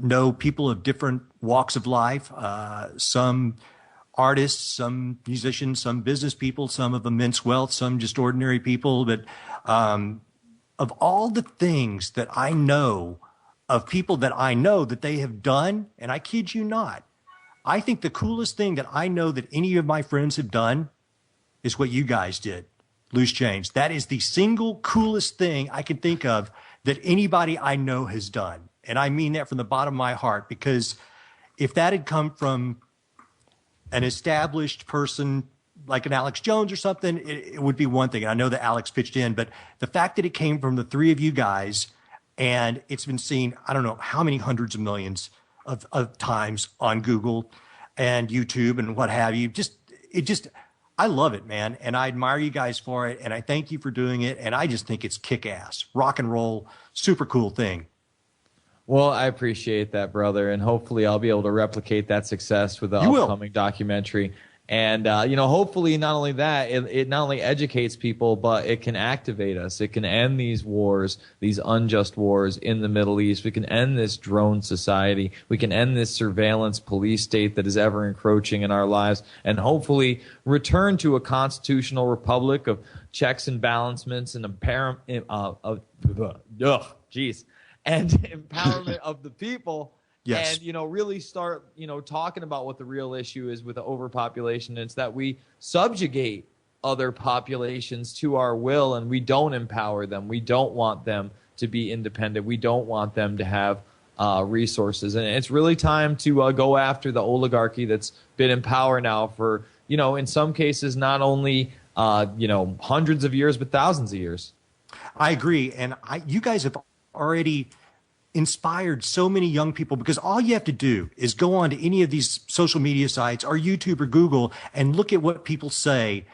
know people of different walks of life, some artists, some musicians, some business people, some of immense wealth, some just ordinary people. But of all the things that I know of people that I know that they have done, and I kid you not, I think the coolest thing that I know that any of my friends have done is what you guys did, Loose Change. That is the single coolest thing I can think of that anybody I know has done. And I mean that from the bottom of my heart, because if that had come from an established person like an Alex Jones or something, it would be one thing. And I know that Alex pitched in, but the fact that it came from the three of you guys and it's been seen, I don't know how many hundreds of millions of times on Google and YouTube and what have you, I love it, man. And I admire you guys for it. And I thank you for doing it. And I just think it's kick-ass, rock and roll, super cool thing. Well, I appreciate that, brother. And hopefully I'll be able to replicate that success with the upcoming documentary. And, hopefully not only that, it not only educates people, but it can activate us. It can end these wars, these unjust wars in the Middle East. We can end this drone society. We can end this surveillance police state that is ever encroaching in our lives, and hopefully return to a constitutional republic of checks and balances and empowerment of the people. Yes. And, really start, talking about what the real issue is with the overpopulation. It's that we subjugate other populations to our will, and we don't empower them. We don't want them to be independent. We don't want them to have resources. And it's really time to go after the oligarchy that's been in power now for, in some cases, not only, hundreds of years, but thousands of years. I agree. And you guys have already inspired so many young people, because all you have to do is go on to any of these social media sites or YouTube or Google and look at what people say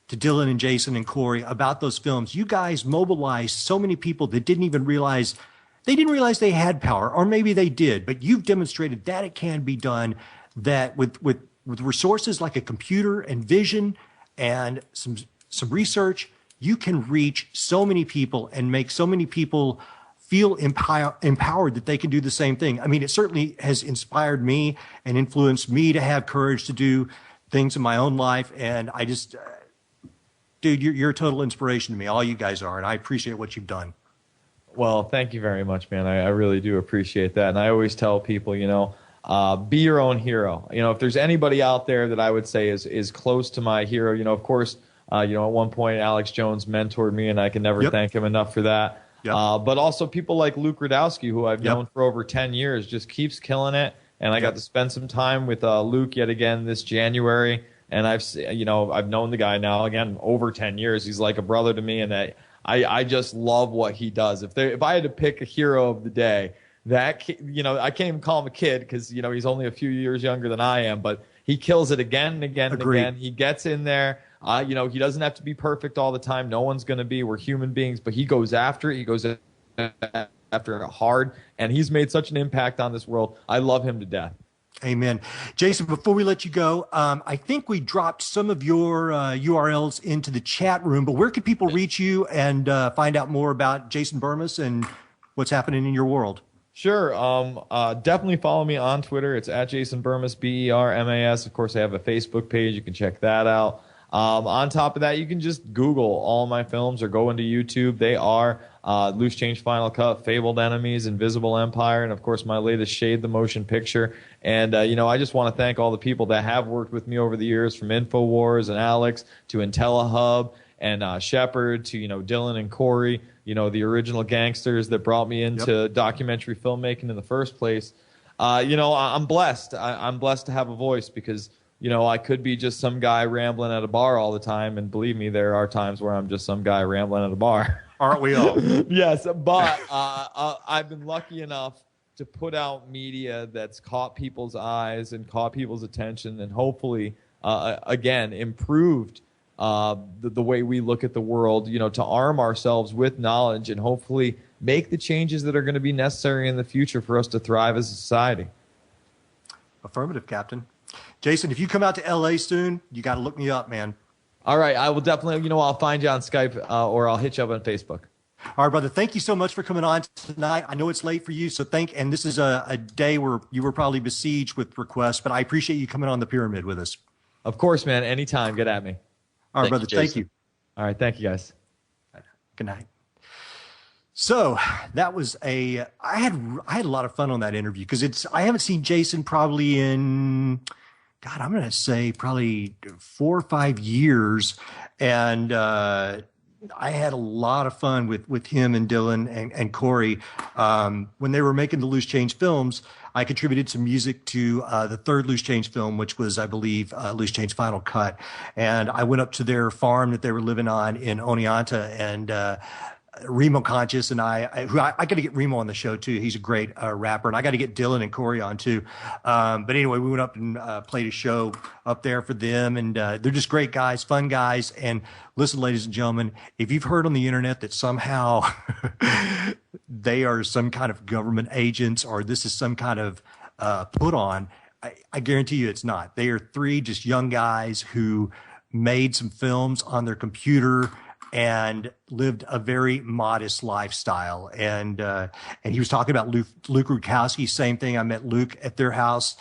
to Dylan and Jason and Corey about those films. You guys mobilized so many people that didn't realize they had power, or maybe they did, but you've demonstrated that it can be done, that with resources like a computer and vision and some research, you can reach so many people and make so many people feel empowered that they can do the same thing. I mean, it certainly has inspired me and influenced me to have courage to do things in my own life. And I just, dude, you're a total inspiration to me. All you guys are. And I appreciate what you've done. Well, thank you very much, man. I really do appreciate that. And I always tell people, be your own hero. If there's anybody out there that I would say is close to my hero, of course, at one point, Alex Jones mentored me, and I can never thank him enough for that. Yep. But also people like Luke Radowski, who I've known for over 10 years, just keeps killing it. And I got to spend some time with Luke yet again this January. And I've known the guy now, again, over 10 years. He's like a brother to me. And I just love what he does. If I had to pick a hero of the day, I can't even call him a kid because, he's only a few years younger than I am. But he kills it again and again and again. He gets in there. He doesn't have to be perfect all the time. No one's going to be. We're human beings. But he goes after it. He goes after it hard. And he's made such an impact on this world. I love him to death. Amen. Jason, before we let you go, I think we dropped some of your URLs into the chat room. But where can people reach you and find out more about Jason Bermas and what's happening in your world? Sure. Definitely follow me on Twitter. It's at Jason Bermas, Bermas. Of course, I have a Facebook page. You can check that out. On top of that, you can just Google all my films or go into YouTube. They are Loose Change Final Cut, Fabled Enemies, Invisible Empire, and of course my latest Shade the Motion Picture. And I just want to thank all the people that have worked with me over the years, from InfoWars and Alex to IntelliHub and Shepard to, Dylan and Corey, the original gangsters that brought me into documentary filmmaking in the first place. I'm blessed. I'm blessed to have a voice because, I could be just some guy rambling at a bar all the time. And believe me, there are times where I'm just some guy rambling at a bar. Aren't we all? Yes, but I've been lucky enough to put out media that's caught people's eyes and caught people's attention and hopefully, again, improved the way we look at the world, to arm ourselves with knowledge and hopefully make the changes that are going to be necessary in the future for us to thrive as a society. Affirmative, Captain. Jason, if you come out to LA soon, you got to look me up, man. All right. I will definitely, I'll find you on Skype or I'll hit you up on Facebook. All right, brother. Thank you so much for coming on tonight. I know it's late for you, and this is a day where you were probably besieged with requests, but I appreciate you coming on the pyramid with us. Of course, man. Anytime. Get at me. All right, brother. Thank you. All right. Thank you, guys. Good night. So that was I had a lot of fun on that interview because I haven't seen Jason probably in, God, I'm going to say probably 4 or 5 years. And, I had a lot of fun with him and Dylan and Corey. When they were making the Loose Change films, I contributed some music to the third Loose Change film, which was, I believe, Loose Change Final Cut. And I went up to their farm that they were living on in Oneonta, and Remo Conscious and I got to get Remo on the show too. He's a great rapper, and I got to get Dylan and Corey on too. But anyway, we went up and played a show up there for them, and they're just great guys, fun guys. And listen, ladies and gentlemen, if you've heard on the internet that somehow they are some kind of government agents or this is some kind of put on, I guarantee you it's not. They are 3 just young guys who made some films on their computer and lived a very modest lifestyle. And he was talking about Luke Rukowski, same thing. I met Luke at their house.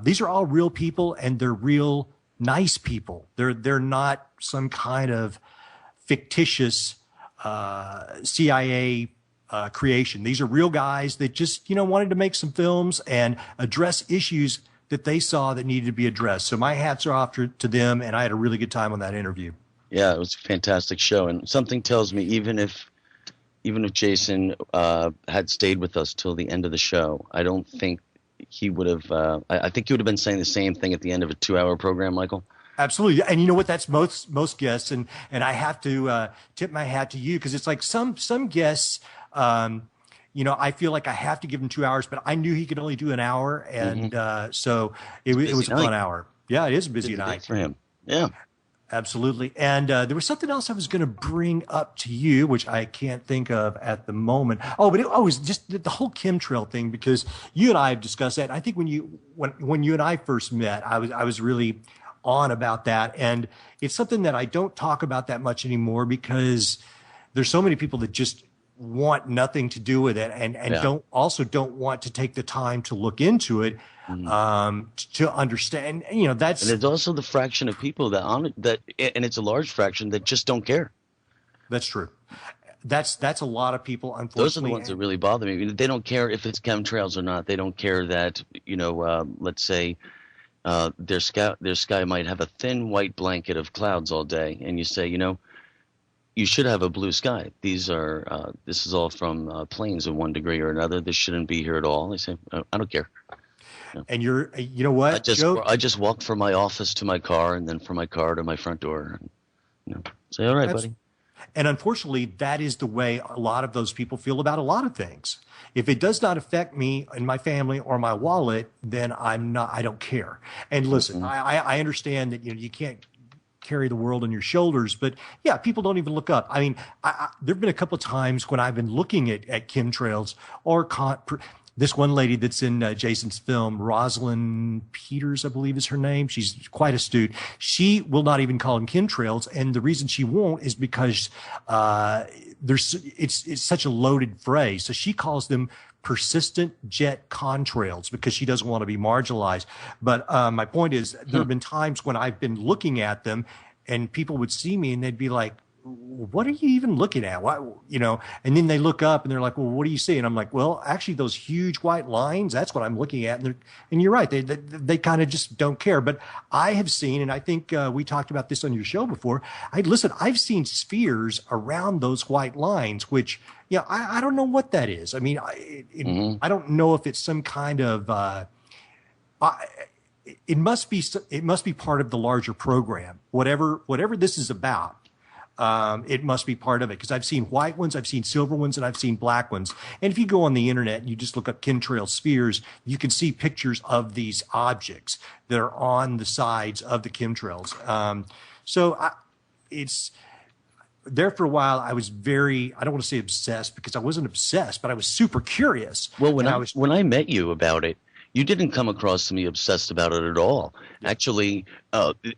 These are all real people, and they're real nice people. They're not some kind of fictitious CIA creation. These are real guys that just, wanted to make some films and address issues that they saw that needed to be addressed. So my hats are off to them, and I had a really good time on that interview. Yeah, it was a fantastic show, and something tells me even if Jason had stayed with us till the end of the show, I don't think he would have. I think he would have been saying the same thing at the end of a 2-hour program, Michael. Absolutely, and you know what? That's most guests, and I have to tip my hat to you because it's like some guests. I feel like I have to give him 2 hours, but I knew he could only do an hour, and so it was a fun hour. Yeah, it is a busy night for him. Yeah. Absolutely. And there was something else I was going to bring up to you, which I can't think of at the moment. Oh, but it was just the whole chemtrail thing, because you and I have discussed that. I think when you and I first met, I was really on about that. And it's something that I don't talk about that much anymore because there's so many people that just want nothing to do with it and don't want to take the time to look into it. To understand, that's. And there's also the fraction of people and it's a large fraction that just don't care. That's true. That's a lot of people. Unfortunately, those are the ones that really bother me. They don't care if it's chemtrails or not. They don't care that let's say their sky might have a thin white blanket of clouds all day, and you say, you should have a blue sky. This is all from planes of 1 degree or another. This shouldn't be here at all. They say, I don't care. And you know what? I just walk from my office to my car, and then from my car to my front door. And, say, all right, buddy. And unfortunately, that is the way a lot of those people feel about a lot of things. If it does not affect me and my family or my wallet, then I don't care. And listen, I understand that you can't carry the world on your shoulders, but yeah, people don't even look up. I mean, there've been a couple of times when I've been looking at chemtrails or this one lady that's in Jason's film, Rosalind Peters, I believe is her name. She's quite astute. She will not even call them chemtrails, and the reason she won't is because it's such a loaded phrase. So she calls them persistent jet contrails because she doesn't want to be marginalized. But my point is, there have been times when I've been looking at them, and people would see me and they'd be like, what are you even looking at? Why, and then they look up and they're like, well, what do you see? And I'm like, well, actually those huge white lines, that's what I'm looking at. And you're right. They kind of just don't care. But I have seen, and I think we talked about this on your show before. I've seen spheres around those white lines, which, I don't know what that is. I mean, I don't know if it's some kind of, it must be part of the larger program. Whatever this is about, it must be part of it. Because I've seen white ones, I've seen silver ones, and I've seen black ones. And if you go on the internet and you just look up chemtrail spheres, you can see pictures of these objects that are on the sides of the chemtrails. It's there for a while. I was I don't want to say obsessed, because I wasn't obsessed, but I was super curious. Well, when I met you about it, you didn't come across to me obsessed about it at all. Actually,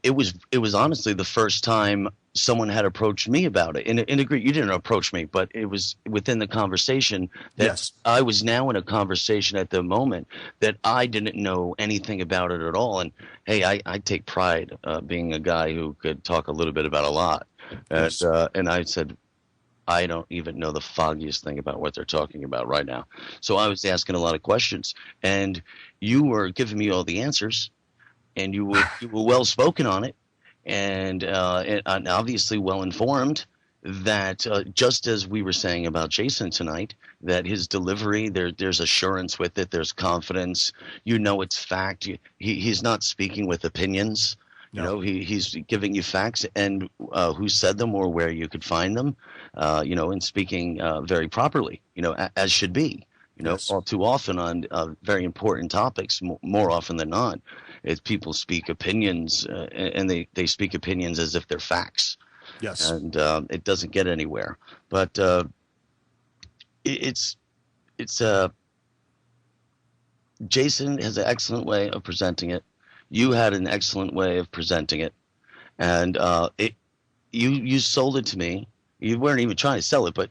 it was honestly the first time someone had approached me about it. And agree, you didn't approach me, but it was within the conversation that yes. I was now in a conversation at the moment that I didn't know anything about it at all. And hey, I take pride being a guy who could talk a little bit about a lot. Yes. And I said, I don't even know the foggiest thing about what they're talking about right now. So I was asking a lot of questions, and you were giving me all the answers, and you were well spoken on it, and obviously well informed. That just as we were saying about Jason tonight, that his delivery, there's assurance with it, there's confidence. It's fact. He's not speaking with opinions. No. He's giving you facts and who said them or where you could find them, and speaking very properly, as should be, Yes. all too often on very important topics, more often than not, people speak opinions and they speak opinions as if they're facts. Yes. And it doesn't get anywhere. But Jason has an excellent way of presenting it. You had an excellent way of presenting it, and you sold it to me. You weren't even trying to sell it, but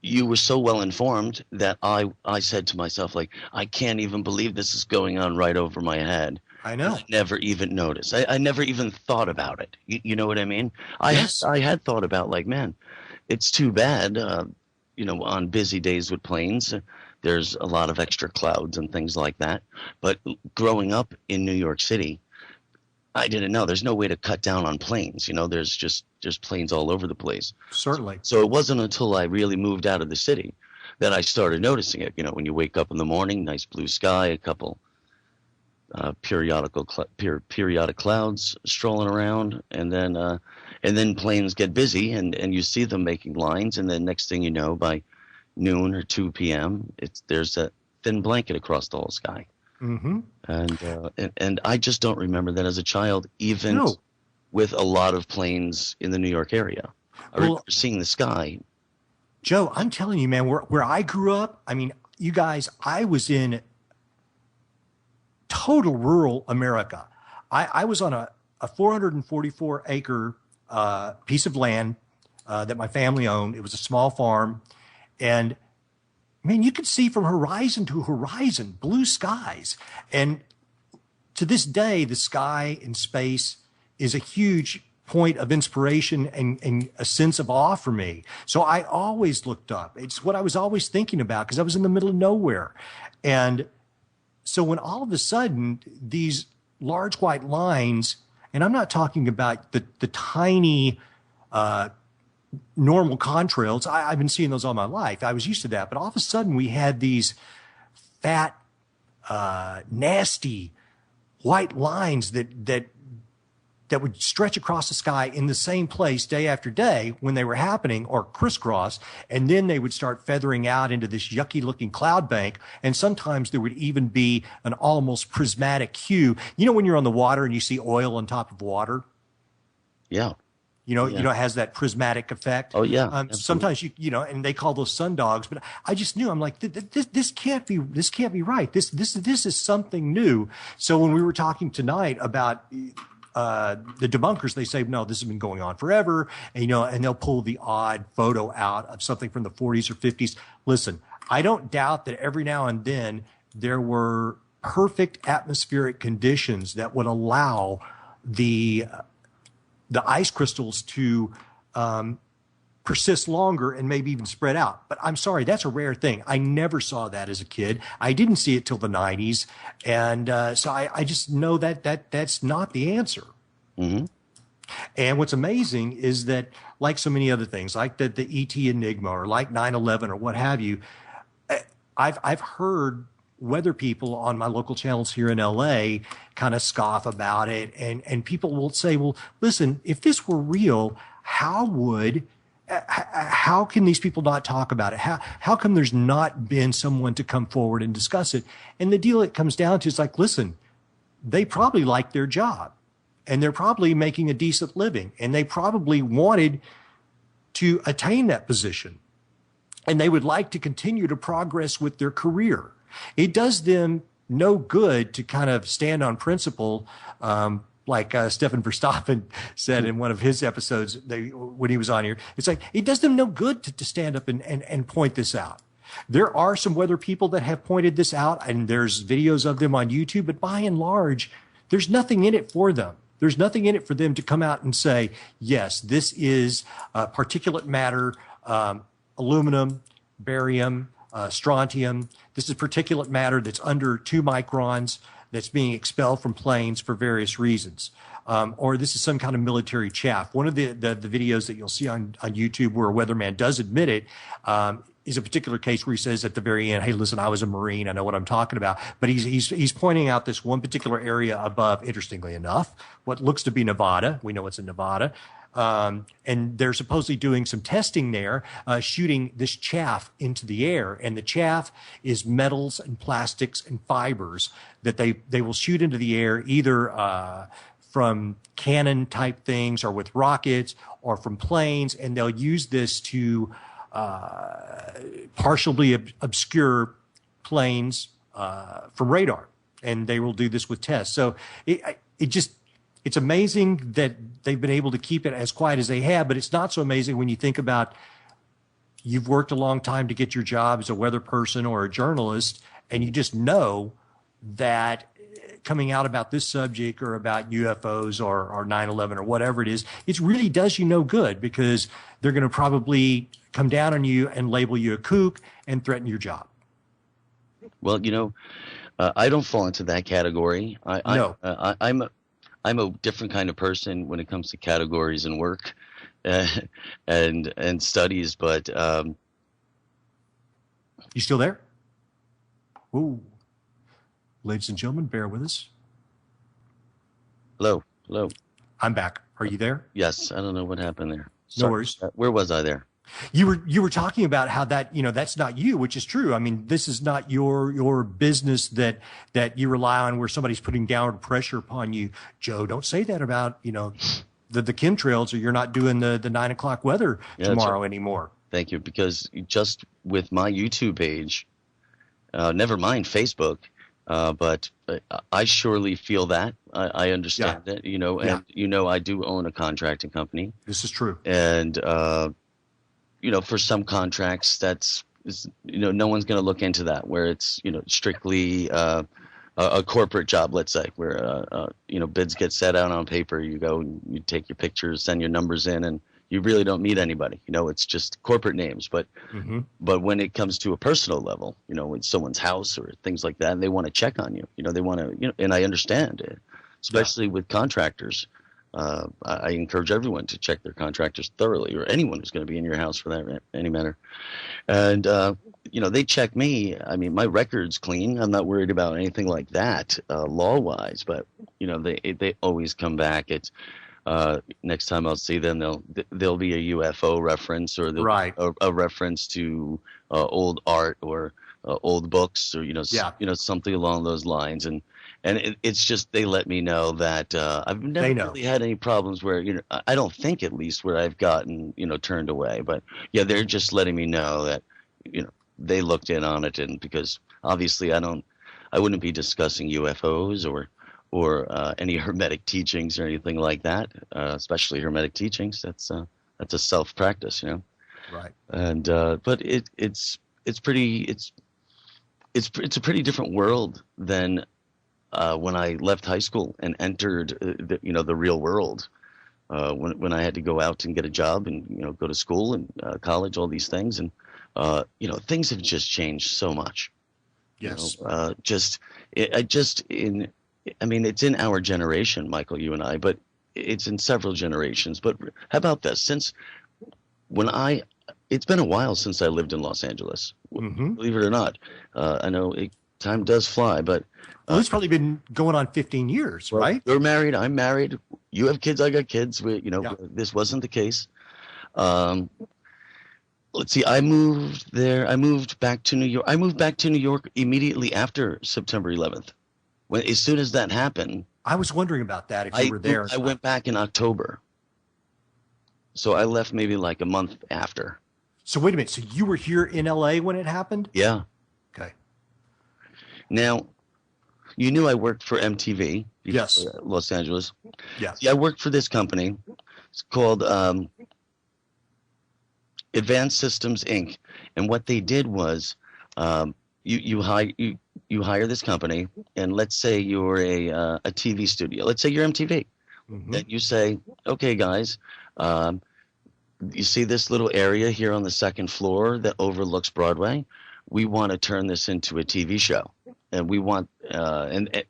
you were so well informed that I said to myself, like, I can't even believe this is going on right over my head. I know. I never even noticed. I never even thought about it. You know what I mean? Yes. I had thought about, like, man, it's too bad, on busy days with planes, there's a lot of extra clouds and things like that. But growing up in New York City, I didn't know. There's no way to cut down on planes. There's planes all over the place. Certainly. So it wasn't until I really moved out of the city that I started noticing it. When you wake up in the morning, nice blue sky, a couple periodic clouds strolling around, and then planes get busy and you see them making lines, and then next thing you know, by noon or 2 p.m., there's a thin blanket across the whole sky. Mm-hmm. And I just don't remember that as a child, even with a lot of planes in the New York area. I remember seeing the sky. Joe, I'm telling you, man, where I grew up, I mean, you guys, I was in total rural America. I was on a 444-acre piece of land that my family owned. It was a small farm. And, man, you could see from horizon to horizon blue skies. And to this day, the sky and space is a huge point of inspiration and a sense of awe for me. So I always looked up. It's what I was always thinking about because I was in the middle of nowhere. And so when all of a sudden these large white lines, and I'm not talking about the tiny normal contrails. I've been seeing those all my life. I was used to that. But all of a sudden we had these fat, nasty white lines that would stretch across the sky in the same place day after day when they were happening, or crisscross, and then they would start feathering out into this yucky looking cloud bank. And sometimes there would even be an almost prismatic hue. When you're on the water and you see oil on top of water? Yeah. It has that prismatic effect. Oh yeah. Sometimes and they call those sun dogs, but I just knew, I'm like, this can't be right. This is something new. So when we were talking tonight about the debunkers, they say, no, this has been going on forever. And, and they'll pull the odd photo out of something from the 40s or 50s. Listen, I don't doubt that every now and then there were perfect atmospheric conditions that would allow the ice crystals to persist longer and maybe even spread out. But I'm sorry, that's a rare thing. I never saw that as a kid. I didn't see it till the 90s. And so I just know that's not the answer. Mm-hmm. And what's amazing is that, like so many other things, like the ET Enigma or like 9/11 or what have you, I've heard weather people on my local channels here in LA kind of scoff about it. And people will say, well, listen, if this were real, how can these people not talk about it? How come there's not been someone to come forward and discuss it? And the deal it comes down to is like, listen, they probably like their job and they're probably making a decent living and they probably wanted to attain that position and they would like to continue to progress with their career. It does them no good to kind of stand on principle, like Stefan Verstappen said in one of his episodes when he was on here. It's like, it does them no good to stand up and point this out. There are some weather people that have pointed this out, and there's videos of them on YouTube, but by and large, there's nothing in it for them. There's nothing in it for them to come out and say, yes, this is particulate matter, aluminum, barium, strontium. This is particulate matter that's under 2 microns that's being expelled from planes for various reasons. Or this is some kind of military chaff. One of the videos that you'll see on YouTube where a weatherman does admit it is a particular case where he says at the very end, hey, listen, I was a Marine. I know what I'm talking about. But he's pointing out this one particular area above, interestingly enough, what looks to be Nevada. We know it's in Nevada. And they're supposedly doing some testing there, shooting this chaff into the air. And the chaff is metals and plastics and fibers that they will shoot into the air either from cannon type things or with rockets or from planes. And they'll use this to partially obscure planes from radar. And they will do this with tests. So it's amazing that they've been able to keep it as quiet as they have, but it's not so amazing when you think about you've worked a long time to get your job as a weather person or a journalist, and you just know that coming out about this subject or about UFOs or 9/11 or whatever it is, it really does you no good because they're going to probably come down on you and label you a kook and threaten your job. Well, I don't fall into that category. No. I'm a different kind of person when it comes to categories and work and studies, but you still there? Ooh. Ladies and gentlemen, bear with us. Hello. I'm back. Are you there? Yes. I don't know what happened there. No worries. Where was I there? You were talking about how that, that's not you, which is true. I mean, this is not your business that you rely on where somebody's putting downward pressure upon you. Joe, don't say that about, the chemtrails, or you're not doing the 9 o'clock weather tomorrow anymore. Thank you. Because just with my YouTube page, never mind Facebook, but I surely feel that. I understand that, and I do own a contracting company. This is true. And, for some contracts, no one's going to look into that, where it's, strictly a corporate job, let's say, where, bids get set out on paper. You go, you take your pictures, send your numbers in, and you really don't meet anybody. It's just corporate names. But but when it comes to a personal level, in someone's house or things like that, and they want to check on you, they want to, and I understand it, especially with contractors. I encourage everyone to check their contractors thoroughly, or anyone who's going to be in your house for that any matter. And, they check me. I mean, my record's clean. I'm not worried about anything like that, law-wise, but, they always come back. It's, next time I'll see them, there'll be a UFO reference, or a reference to, old art or, old books, or, something along those lines. And it's just, they let me know that I've never really had any problems where, I don't think, at least, where I've gotten, turned away. But yeah, they're just letting me know that, they looked in on it, and because obviously I wouldn't be discussing UFOs or any Hermetic teachings or anything like that, especially Hermetic teachings. That's a self-practice, Right. And but it's a pretty different world than when I left high school and entered the real world. when I had to go out and get a job and go to school and college, all these things, and things have just changed so much. Yes. It's in our generation, Michael, you and I, but it's in several generations. But how about this? It's been a while since I lived in Los Angeles, believe it or not. I know time does fly, but it's probably been going on 15 years, right? You're married. I'm married. You have kids. I got kids. This wasn't the case. Let's see. I moved there. I moved back to New York. I moved back to New York immediately after September 11th. As soon as that happened, I was wondering about that. If you were there, I went back in October. So I left maybe like a month after. So wait a minute. So you were here in LA when it happened? Yeah. Okay. Now, you knew I worked for MTV. Yes. Los Angeles. Yeah. I worked for this company. It's called Advanced Systems Inc. And what they did was, you hire this company, and let's say you're a TV studio. Let's say you're MTV. And you say, okay, guys, you see this little area here on the second floor that overlooks Broadway? We want to turn this into a TV show. And we want, and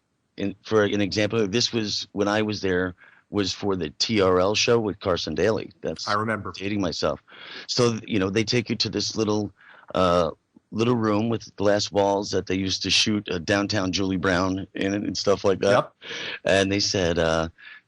for an example, this was when I was there, was for the TRL show with Carson Daly. I remember dating myself. So, they take you to this little room with glass walls that they used to shoot downtown Julie Brown in it and stuff like that. Yep. And they said,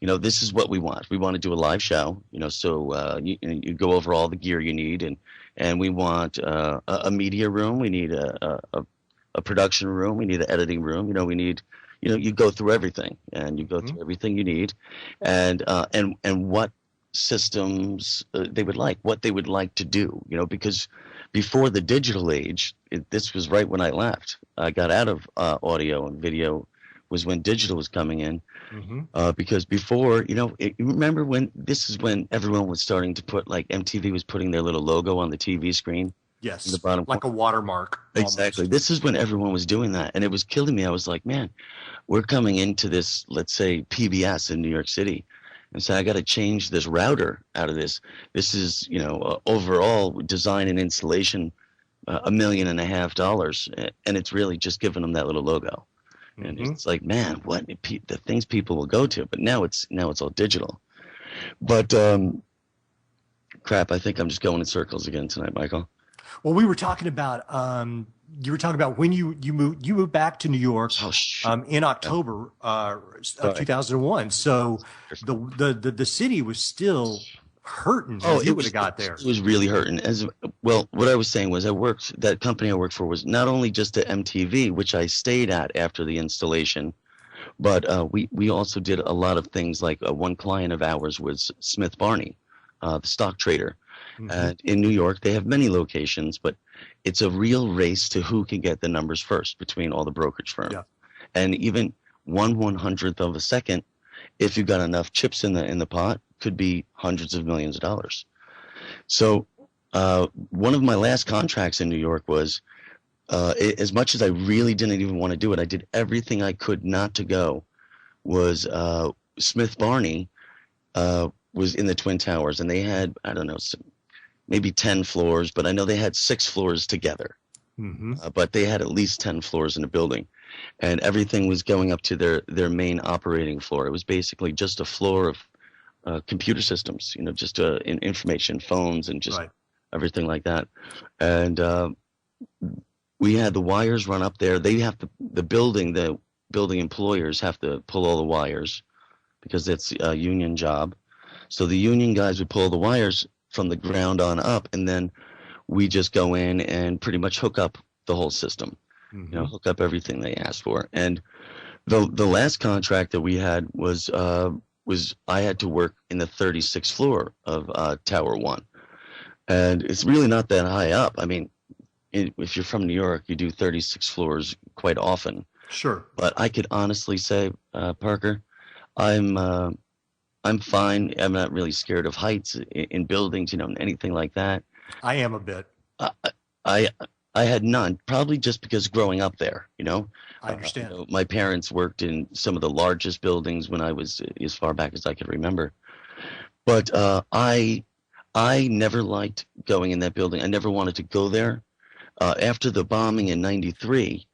this is what we want. We want to do a live show, so you go over all the gear you need, and we want a media room. We need a production room. We need an editing room. We need, you go through everything, and you go through everything you need, and what systems they would like, what they would like to do, because before the digital age, this was right when I left. I got out of audio and video was when digital was coming in. Because before, you remember when everyone was starting to put, like MTV was putting their little logo on the TV screen? Yes, the bottom like a watermark. Exactly. Almost. This is when everyone was doing that, and it was killing me. I was like, man, we're coming into this, let's say, PBS in New York City. And so I got to change this router out of this. This is, overall design and installation, $1.5 million, and it's really just giving them that little logo. And it's like, man, what the things people will go to. But now it's all digital. But crap, I think I'm just going in circles again tonight, Michael. Well, we were talking about you were talking about when you moved back to New York in October of 2001. So the city was still hurting. You would have got there. It was really hurting. What I was saying was that company I worked for was not only just at MTV, which I stayed at after the installation, but we also did a lot of things. Like one client of ours was Smith Barney, the stock trader. And in New York, they have many locations, but it's a real race to who can get the numbers first between all the brokerage firms. Yeah. And even 1/100th of a second, if you got enough chips in the pot, could be hundreds of millions of dollars. So one of my last contracts in New York was, as much as I really didn't even want to do it, I did everything I could not to go, was Smith Barney was in the Twin Towers, and they had, I don't know, maybe 10 floors, but I know they had 6 floors together. But they had at least 10 floors in a building, and everything was going up to their main operating floor. It was basically just a floor of computer systems, just information, phones, and just everything like that. And we had the wires run up there. They have the building employers have to pull all the wires because it's a union job. So the union guys would pull the wires from the ground on up, and then we just go in and pretty much hook up the whole system, hook up everything they asked for. And the last contract that we had was I had to work in the 36th floor of Tower 1. And it's really not that high up. I mean, if you're from New York, you do 36 floors quite often. Sure. But I could honestly say, Parker, I'm fine. I'm not really scared of heights in buildings, anything like that. I am a bit. I had none, probably just because growing up there, I understand. My parents worked in some of the largest buildings when I was as far back as I could remember. But I never liked going in that building. I never wanted to go there. After the bombing in '93,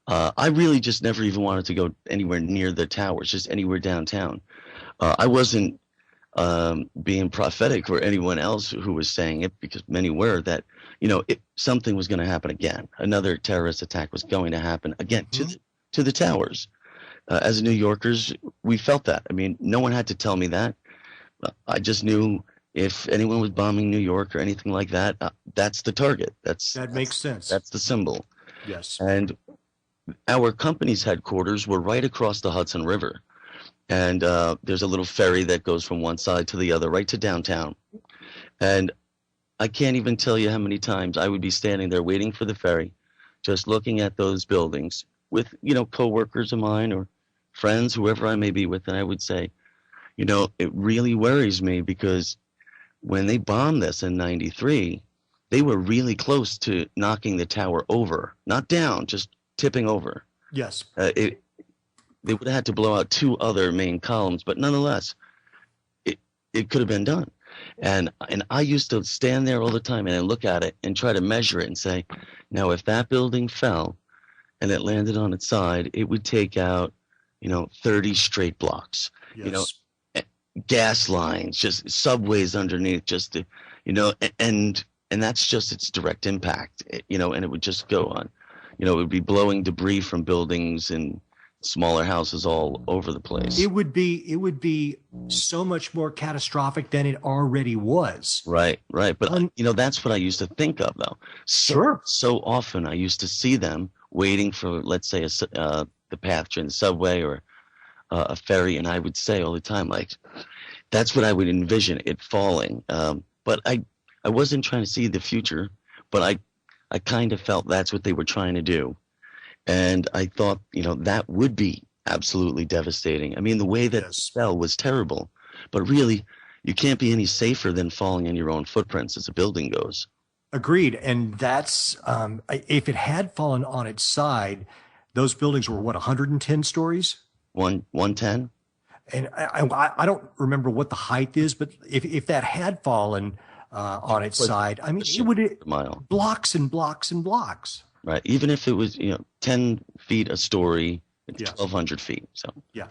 I really just never even wanted to go anywhere near the towers, just anywhere downtown. I wasn't being prophetic or anyone else who was saying it, because many were, that something was going to happen again. Another terrorist attack was going to happen again to the towers. As New Yorkers, we felt that. I mean, no one had to tell me that. I just knew if anyone was bombing New York or anything like that, that's the target. That makes sense. That's the symbol. Yes. And our company's headquarters were right across the Hudson River. And there's a little ferry that goes from one side to the other, right to downtown. And I can't even tell you how many times I would be standing there waiting for the ferry, just looking at those buildings with, coworkers of mine or friends, whoever I may be with, and I would say, it really worries me, because when they bombed this in '93, they were really close to knocking the tower over, not down, just tipping over. Yes. They would have had to blow out 2 other main columns, but nonetheless, it could have been done. And I used to stand there all the time and look at it and try to measure it and say, now if that building fell and it landed on its side, it would take out, 30 straight blocks. Yes. Gas lines, just subways underneath, just to, and that's just its direct impact, and it would just go on. It would be blowing debris from buildings and smaller houses all over the place. It would be so much more catastrophic than it already was. Right. But that's what I used to think of, though. So often I used to see them waiting for, let's say, the path train, the subway, or a ferry, and I would say all the time, like, that's what I would envision it falling. But I wasn't trying to see the future, but I kind of felt that's what they were trying to do. And I thought, that would be absolutely devastating. I mean, the way that it fell was terrible, but really, you can't be any safer than falling in your own footprints as a building goes. Agreed. And that's, if it had fallen on its side, those buildings were 110 stories? 110. And I don't remember what the height is, but if that had fallen on its side, I mean, it would blocks and blocks and blocks. Right. Even if it was, 10 feet a story, it's 1,200 feet. So yeah,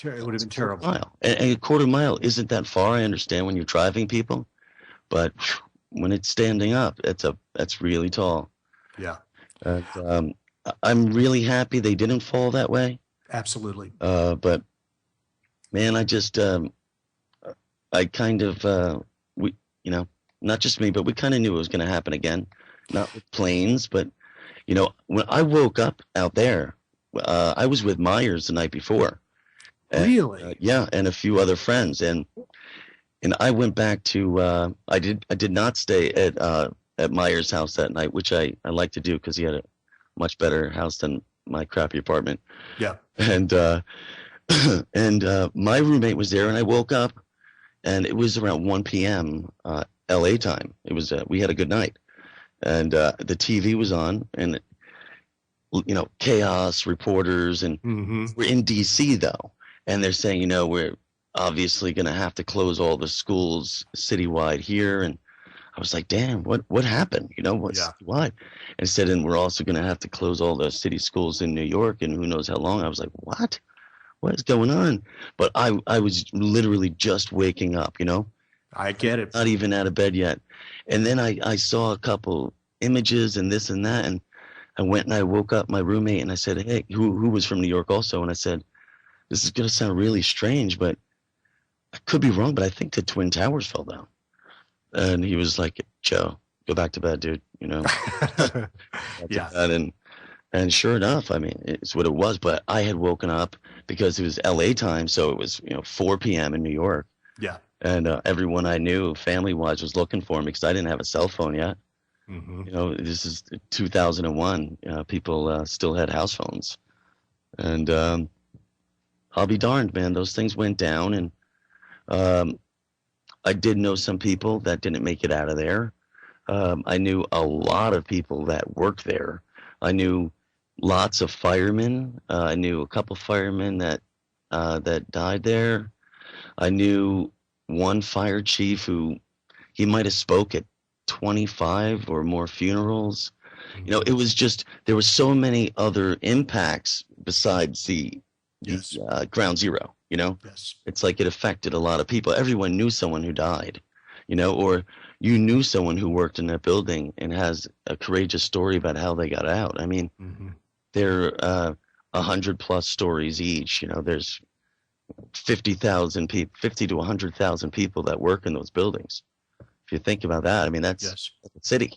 it would have been terrible. And a quarter mile isn't that far. I understand when you're driving people, but when it's standing up, that's really tall. Yeah. And, I'm really happy they didn't fall that way. Absolutely. But man, I just, I kind of, not just me, but we kind of knew it was going to happen again. Not with planes, but, when I woke up out there, I was with Myers the night before. And, really? Yeah, and a few other friends. And I went back to, I did not stay at Myers' house that night, which I like to do because he had a much better house than my crappy apartment. Yeah. And my roommate was there, and I woke up, and it was around 1 p.m. LA time. It was we had a good night, and the TV was on, and chaos reporters, and we're in DC though, and they're saying, we're obviously going to have to close all the schools citywide here, and I was like, damn, what happened? Why? And said, and we're also going to have to close all the city schools in New York, and who knows how long. I was like, what is going on? But I was literally just waking up, I get it. Not even out of bed yet. And then I saw a couple images and this and that, and I went and I woke up my roommate, and I said, hey, who was from New York also, and I said, this is going to sound really strange, but I could be wrong, but I think the Twin Towers fell down. And he was like, Joe, go back to bed, dude. Yeah. And sure enough, I mean, it's what it was. But I had woken up because it was LA time, so it was 4 p.m. in New York. Yeah. And everyone I knew, family-wise, was looking for me because I didn't have a cell phone yet. This is 2001. People still had house phones, and I'll be darned, man. Those things went down, and I did know some people that didn't make it out of there. I knew a lot of people that worked there. I knew lots of firemen. I knew a couple firemen that died there. I knew one fire chief who he might have spoke at 25 or more funerals. You know, it was just, there were so many other impacts besides the ground zero, you know? Yes. It's like it affected a lot of people. Everyone knew someone who died, you know, or you knew someone who worked in that building and has a courageous story about how they got out. I mean, there are 100+ stories each, you know, there's 50,000 people, 50 to 100,000 people that work in those buildings. If you think about that, I mean, that's a city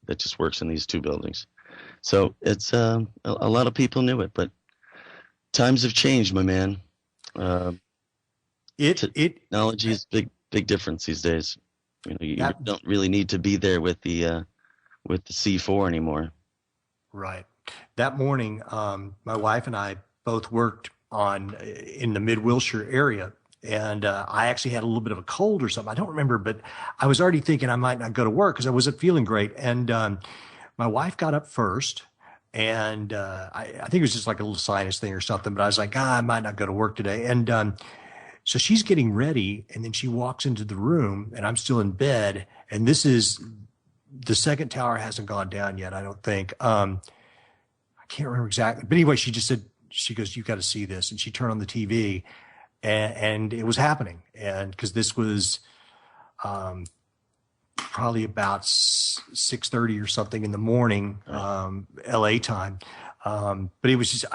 that just works in these two buildings. So it's a lot of people knew it, but times have changed, my man. Technology is big difference these days. You know, you don't really need to be there with the C4 anymore. Right. That morning, my wife and I both worked in the mid-Wilshire area. And I actually had a little bit of a cold or something. I don't remember, but I was already thinking I might not go to work because I wasn't feeling great. And my wife got up first, and I think it was just like a little sinus thing or something. But I was like, I might not go to work today. And so she's getting ready, and then she walks into the room, and I'm still in bed. And this is the second tower hasn't gone down yet, I don't think. I can't remember exactly. But anyway, she just said, she goes, "You got to see this." And she turned on the TV. And it was happening, and because this was probably about 6:30 or something in the morning, LA time. But it was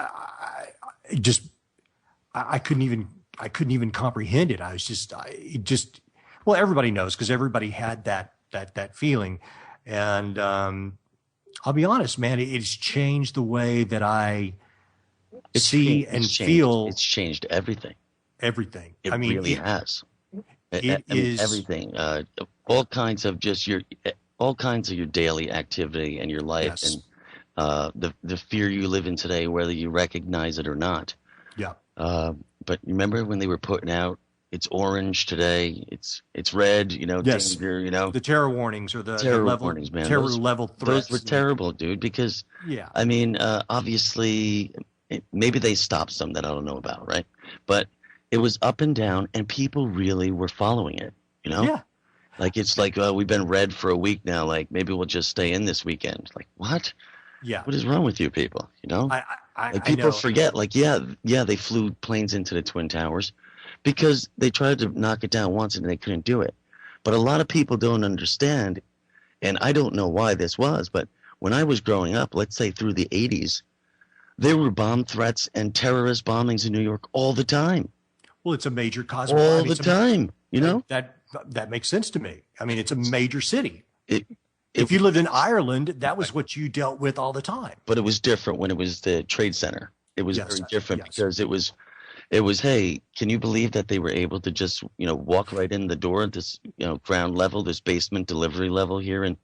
just, I couldn't even comprehend it. I was just, well, everybody knows because everybody had that feeling, and I'll be honest, man, it's changed the way that I see and feel. It's changed everything. Everything. It really has. It is everything. All kinds of your daily activity and your life, and the fear you live in today, whether you recognize it or not. Yeah. But remember when they were putting out, it's orange today, it's red, you know, danger, you know, the terror warnings or the level warnings, man. Terror level threats. Those were terrible, dude. Because I mean, obviously, maybe they stopped some that I don't know about, right? But it was up and down, and people really were following it, you know? Yeah. Like, it's like, we've been red for a week now. Like, maybe we'll just stay in this weekend. Like, what? Yeah. What is wrong with you people, you know? People forget, like, they flew planes into the Twin Towers because they tried to knock it down once and they couldn't do it. But a lot of people don't understand, and I don't know why this was, but when I was growing up, let's say through the 80s, there were bomb threats and terrorist bombings in New York all the time. Well, it's a major cause. All the time, you know? That makes sense to me. I mean, it's a major city. If you lived in Ireland, that was what you dealt with all the time. But it was different when it was the Trade Center. It was very different because it was, hey, can you believe that they were able to just, you know, walk right in the door at this, you know, ground level, this basement delivery level here, and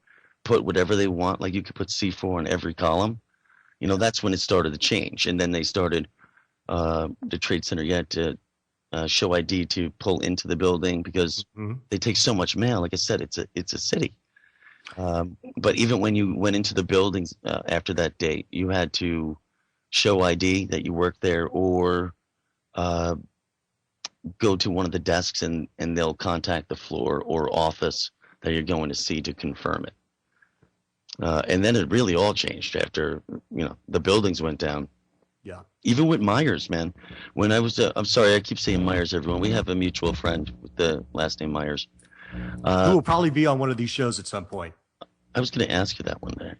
put whatever they want. Like, you could put C4 on every column. You know, that's when it started to change. And then they started the Trade Center to show ID to pull into the building because they take so much mail. Like I said, it's a city. But even when you went into the buildings after that date, you had to show ID that you worked there, or go to one of the desks and they'll contact the floor or office that you're going to see to confirm it. And then it really all changed after, you know, the buildings went down. Yeah. Even with Myers, man. When I was, I'm sorry, I keep saying Myers, everyone. We have a mutual friend with the last name Myers. Who will probably be on one of these shows at some point. I was going to ask you that one day.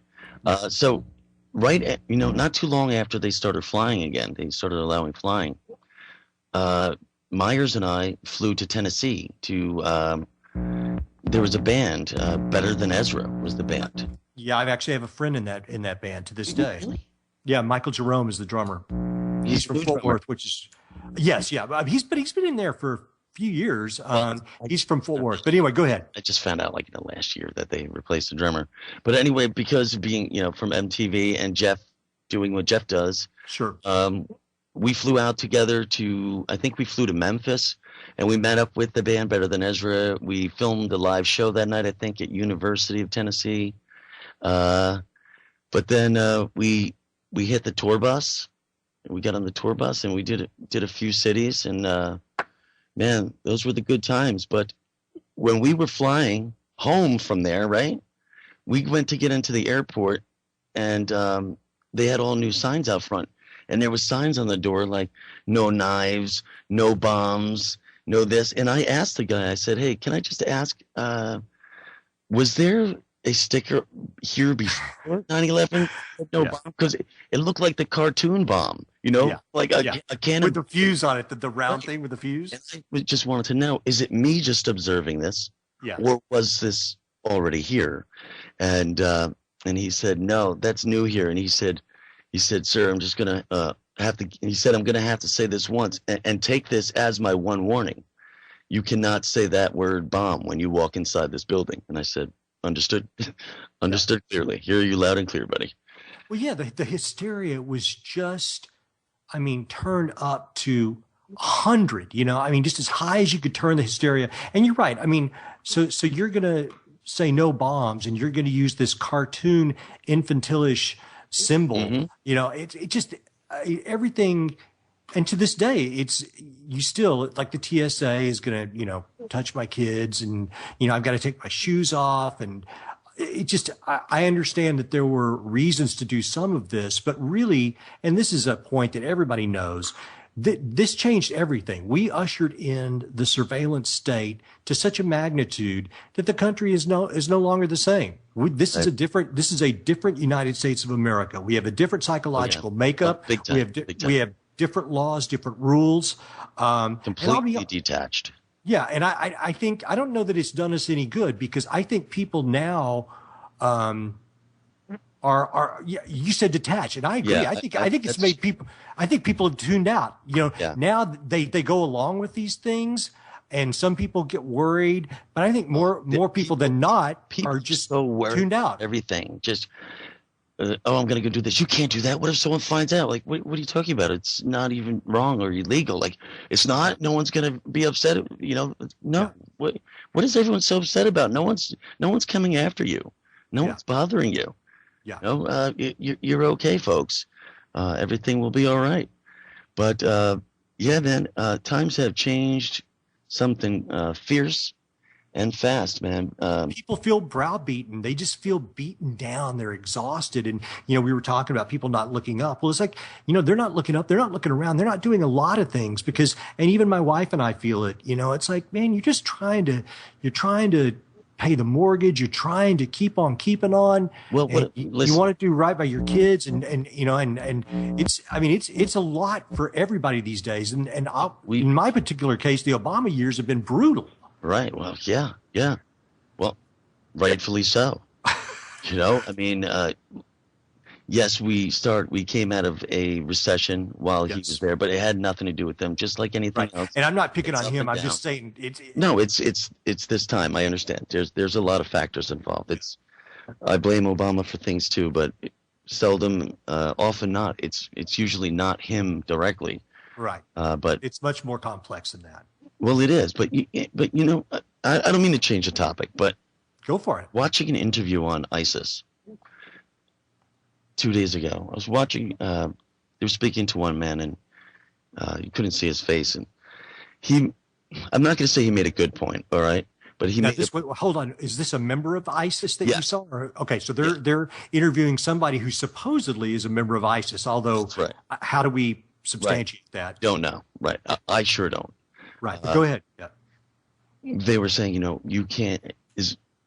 So, you know, not too long after they started flying again, they started allowing flying. Myers and I flew to Tennessee to, there was a band, Better Than Ezra was the band. Yeah, I actually have a friend in that band to this day. Really? Yeah, Michael Jerome is the drummer. He's from Fort Worth, which is he's been in there for a few years. He's from Fort Worth. But anyway, go ahead. I just found out, like, you know, last year that they replaced the drummer. But anyway, because of being, you know, from MTV and Jeff doing what Jeff does, sure. We flew out together I think we flew to Memphis, and we met up with the band Better Than Ezra. We filmed a live show that night, I think, at University of Tennessee. But then we hit the tour bus. We got on the tour bus and we did a few cities, and man, those were the good times. But when we were flying home from there, right? We went to get into the airport, and they had all new signs out front. And there was signs on the door like, no knives, no bombs, no this. And I asked the guy, I said, hey, can I just ask, was there a sticker here before 9/11? No bomb? Because it looked like the cartoon bomb, like a can with the fuse on it, the round thing with the fuse. And I just wanted to know, is it me just observing this? Yeah. Or was this already here? And he said, no, that's new here. And he said, sir, I'm just going to he said, I'm going to have to say this once and take this as my one warning. You cannot say that word bomb when you walk inside this building. And I said, understood, understood clearly. Hear you loud and clear, buddy. Well, yeah, the hysteria was just, turned up to 100, just as high as you could turn the hysteria. And you're right. So you're going to say no bombs, and you're going to use this cartoon infantilish symbol. Mm-hmm. It just everything. And to this day, you still, like, the TSA is going to, touch my kids, and, I've got to take my shoes off. And it just, I understand that there were reasons to do some of this, but really, and this is a point that everybody knows, that this changed everything. We ushered in the surveillance state to such a magnitude that the country is no longer the same. This is a different United States of America. We have a different psychological makeup. Big time. We have different laws, different rules. Completely detached. Yeah, and I think, I don't know that it's done us any good, because I think people now are you said detached, and I agree. Yeah, I think it's made people. I think people have tuned out. Now they go along with these things, and some people get worried. But I think more people than not are just so worried tuned out. Everything just. I'm going to go do this. You can't do that. What if someone finds out? Like, what are you talking about? It's not even wrong or illegal. Like, it's not. No one's going to be upset. No. Yeah. What is everyone so upset about? No one's coming after you. No one's bothering you. Yeah. You're okay, folks. Everything will be all right. But man, times have changed. Something fierce and fast, man. People feel browbeaten. They just feel beaten down. They're exhausted. And, we were talking about people not looking up. Well, it's like, they're not looking up. They're not looking around. They're not doing a lot of things because, and even my wife and I feel it, it's like, man, you're trying to pay the mortgage. You're trying to keep on keeping on. Well, you want to do right by your kids. And it's a lot for everybody these days. And in my particular case, the Obama years have been brutal. Right. Well, yeah. Well, rightfully so. Yes, we came out of a recession while he was there, but it had nothing to do with them, just like anything else. And I'm not picking on him. I'm just saying it's this time. I understand. There's a lot of factors involved. I blame Obama for things too, but seldom, often not. It's usually not him directly. Right. But it's much more complex than that. Well, it is, but I don't mean to change the topic, but go for it. Watching an interview on ISIS 2 days ago, I was watching. They were speaking to one man, and you couldn't see his face, and I'm not going to say he made a good point, all right, but he made. Hold on, is this a member of ISIS that you saw? Okay, so they're interviewing somebody who supposedly is a member of ISIS. Although, right. How do we substantiate that? Don't know. Right, I sure don't. Right. Go ahead. Yeah. They were saying, you can't.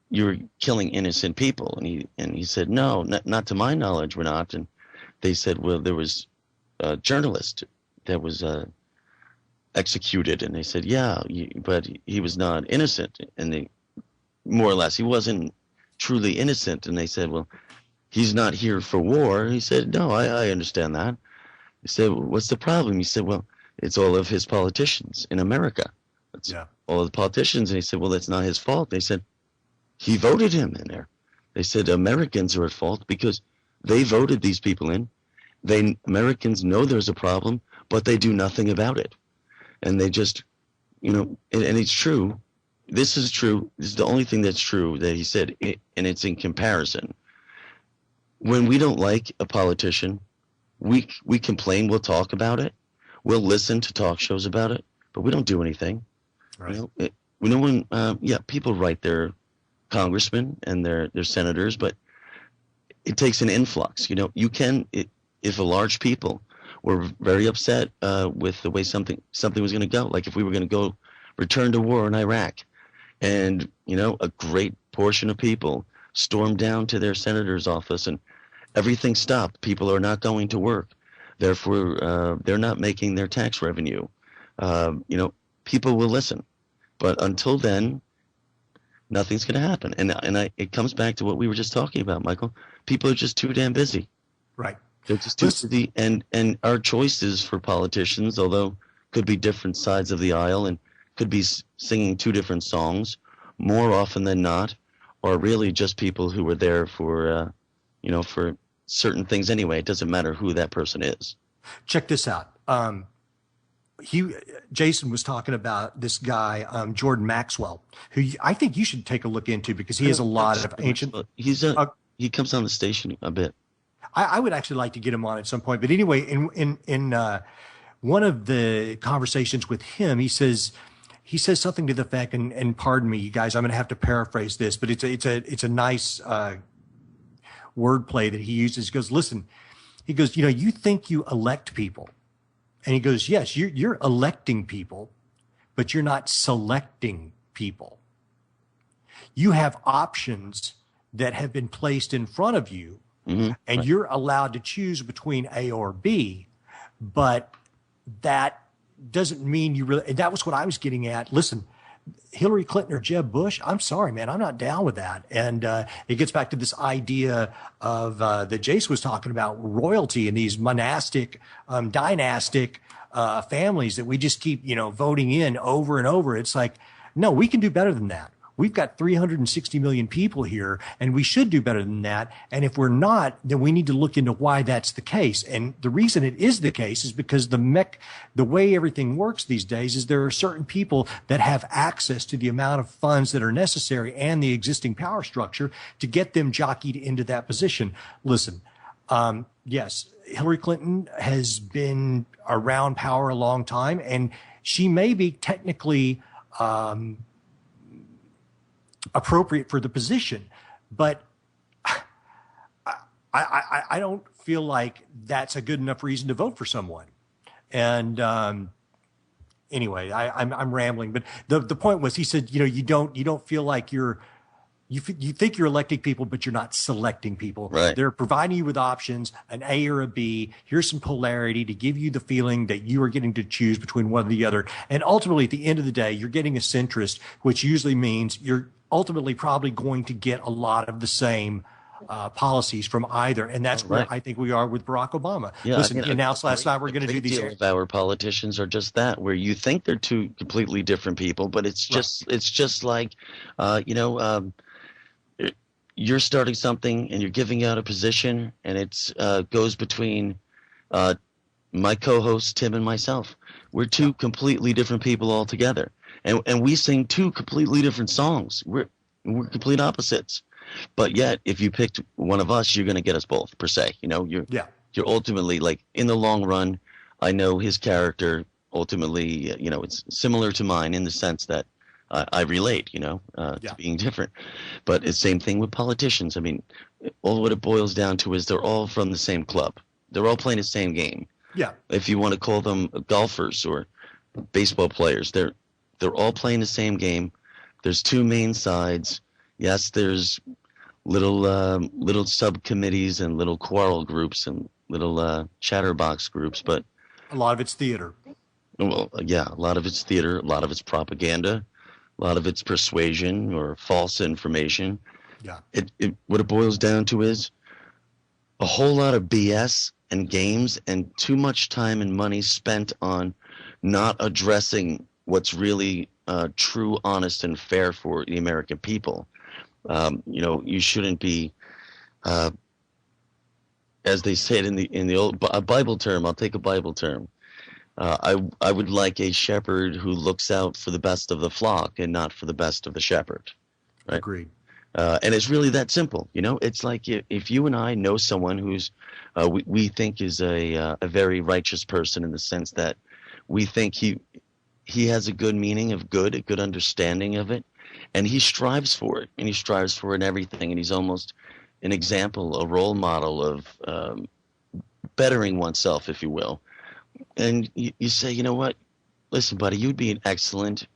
You're killing innocent people, and he said, no, not to my knowledge, we're not. And they said, well, there was a journalist that was executed, and they said, yeah, but he was not innocent, and they more or less he wasn't truly innocent. And they said, well, he's not here for war. He said, no, I understand that. He said, what's the problem? He said, well, it's all of his politicians in America. It's all of the politicians. And he said, well, that's not his fault. They said, he voted him in there. They said Americans are at fault because they voted these people in. Americans know there's a problem, but they do nothing about it. And they just, and it's true. This is true. This is the only thing that's true that he said, and it's in comparison. When we don't like a politician, we complain, we'll talk about it. We'll listen to talk shows about it, but we don't do anything. Right. no one, people write their congressmen and their senators, but it takes an influx. You can, if a large people were very upset with the way something was going to go, like if we were going to go return to war in Iraq, and a great portion of people stormed down to their senator's office and everything stopped. People are not going to work, therefore they're not making their tax revenue. People will listen, but until then, nothing's going to happen. And it comes back to what we were just talking about, Michael. People are just too damn busy. Right. They're just too busy. And our choices for politicians, although could be different sides of the aisle and could be singing two different songs, more often than not, are really just people who were there for, for certain things anyway. It doesn't matter who that person is. Check this out. Jason was talking about this guy, Jordan Maxwell, who I think you should take a look into because he has a lot of ancient. He comes on the station a bit. I would actually like to get him on at some point. But anyway, in one of the conversations with him, he says something to the effect, and pardon me, you guys, I'm going to have to paraphrase this, but it's a nice wordplay that he uses. He goes, listen, he goes, you think you elect people. And he goes, yes, you're electing people, but you're not selecting people. You have options that have been placed in front of you, and you're allowed to choose between A or B, but that doesn't mean you really, and that was what I was getting at. Listen, Hillary Clinton or Jeb Bush, I'm sorry, man, I'm not down with that. And it gets back to this idea of that Jace was talking about, royalty and these monastic, dynastic families that we just keep, voting in over and over. It's like, no, we can do better than that. We've got 360 million people here, and we should do better than that. And if we're not, then we need to look into why that's the case. And the reason it is the case is because the way everything works these days is there are certain people that have access to the amount of funds that are necessary and the existing power structure to get them jockeyed into that position. Listen, yes, Hillary Clinton has been around power a long time, and she may be technically appropriate for the position, but I don't feel like that's a good enough reason to vote for someone. And anyway, I'm rambling, but the point was, he said, you don't feel like you think you're electing people, but you're not selecting people. Right. They're providing you with options, an A or a B. Here's some polarity to give you the feeling that you are getting to choose between one or the other. And ultimately, at the end of the day, you're getting a centrist, which usually means you're ultimately probably going to get a lot of the same policies from either. And that's where I think we are with Barack Obama. Yeah, listen, he announced last night we're going to do these. Of our politicians are just that, where you think they're two completely different people, but it's just like, you're starting something and you're giving out a position, and it's goes between my co-host Tim and myself. We're two completely different people altogether, and we sing two completely different songs. We're complete opposites, but yet if you picked one of us, you're going to get us both per se. You're ultimately, like, in the long run, I know his character ultimately, it's similar to mine in the sense that I relate, to being different. But it's the same thing with politicians. I mean, all what it boils down to is they're all from the same club. They're all playing the same game. Yeah. If you want to call them golfers or baseball players, they're all playing the same game. There's two main sides. Yes, there's little subcommittees and little quarrel groups and little chatterbox groups, but a lot of it's theater. Well, yeah, a lot of it's theater, a lot of it's propaganda, a lot of it's persuasion or false information. Yeah. What it boils down to is a whole lot of BS and games and too much time and money spent on not addressing what's really true, honest, and fair for the American people. You shouldn't be, as they said in the old Bible term. I'll take a Bible term. I would like a shepherd who looks out for the best of the flock and not for the best of the shepherd. Right? Agreed. And it's really that simple. It's like if you and I know someone who's we think is a very righteous person, in the sense that we think he has a good meaning of good, a good understanding of it, and he strives for it, and he strives for it in everything, and he's almost an example, a role model of bettering oneself, if you will. And you say, you know what? Listen, buddy, you'd be an excellent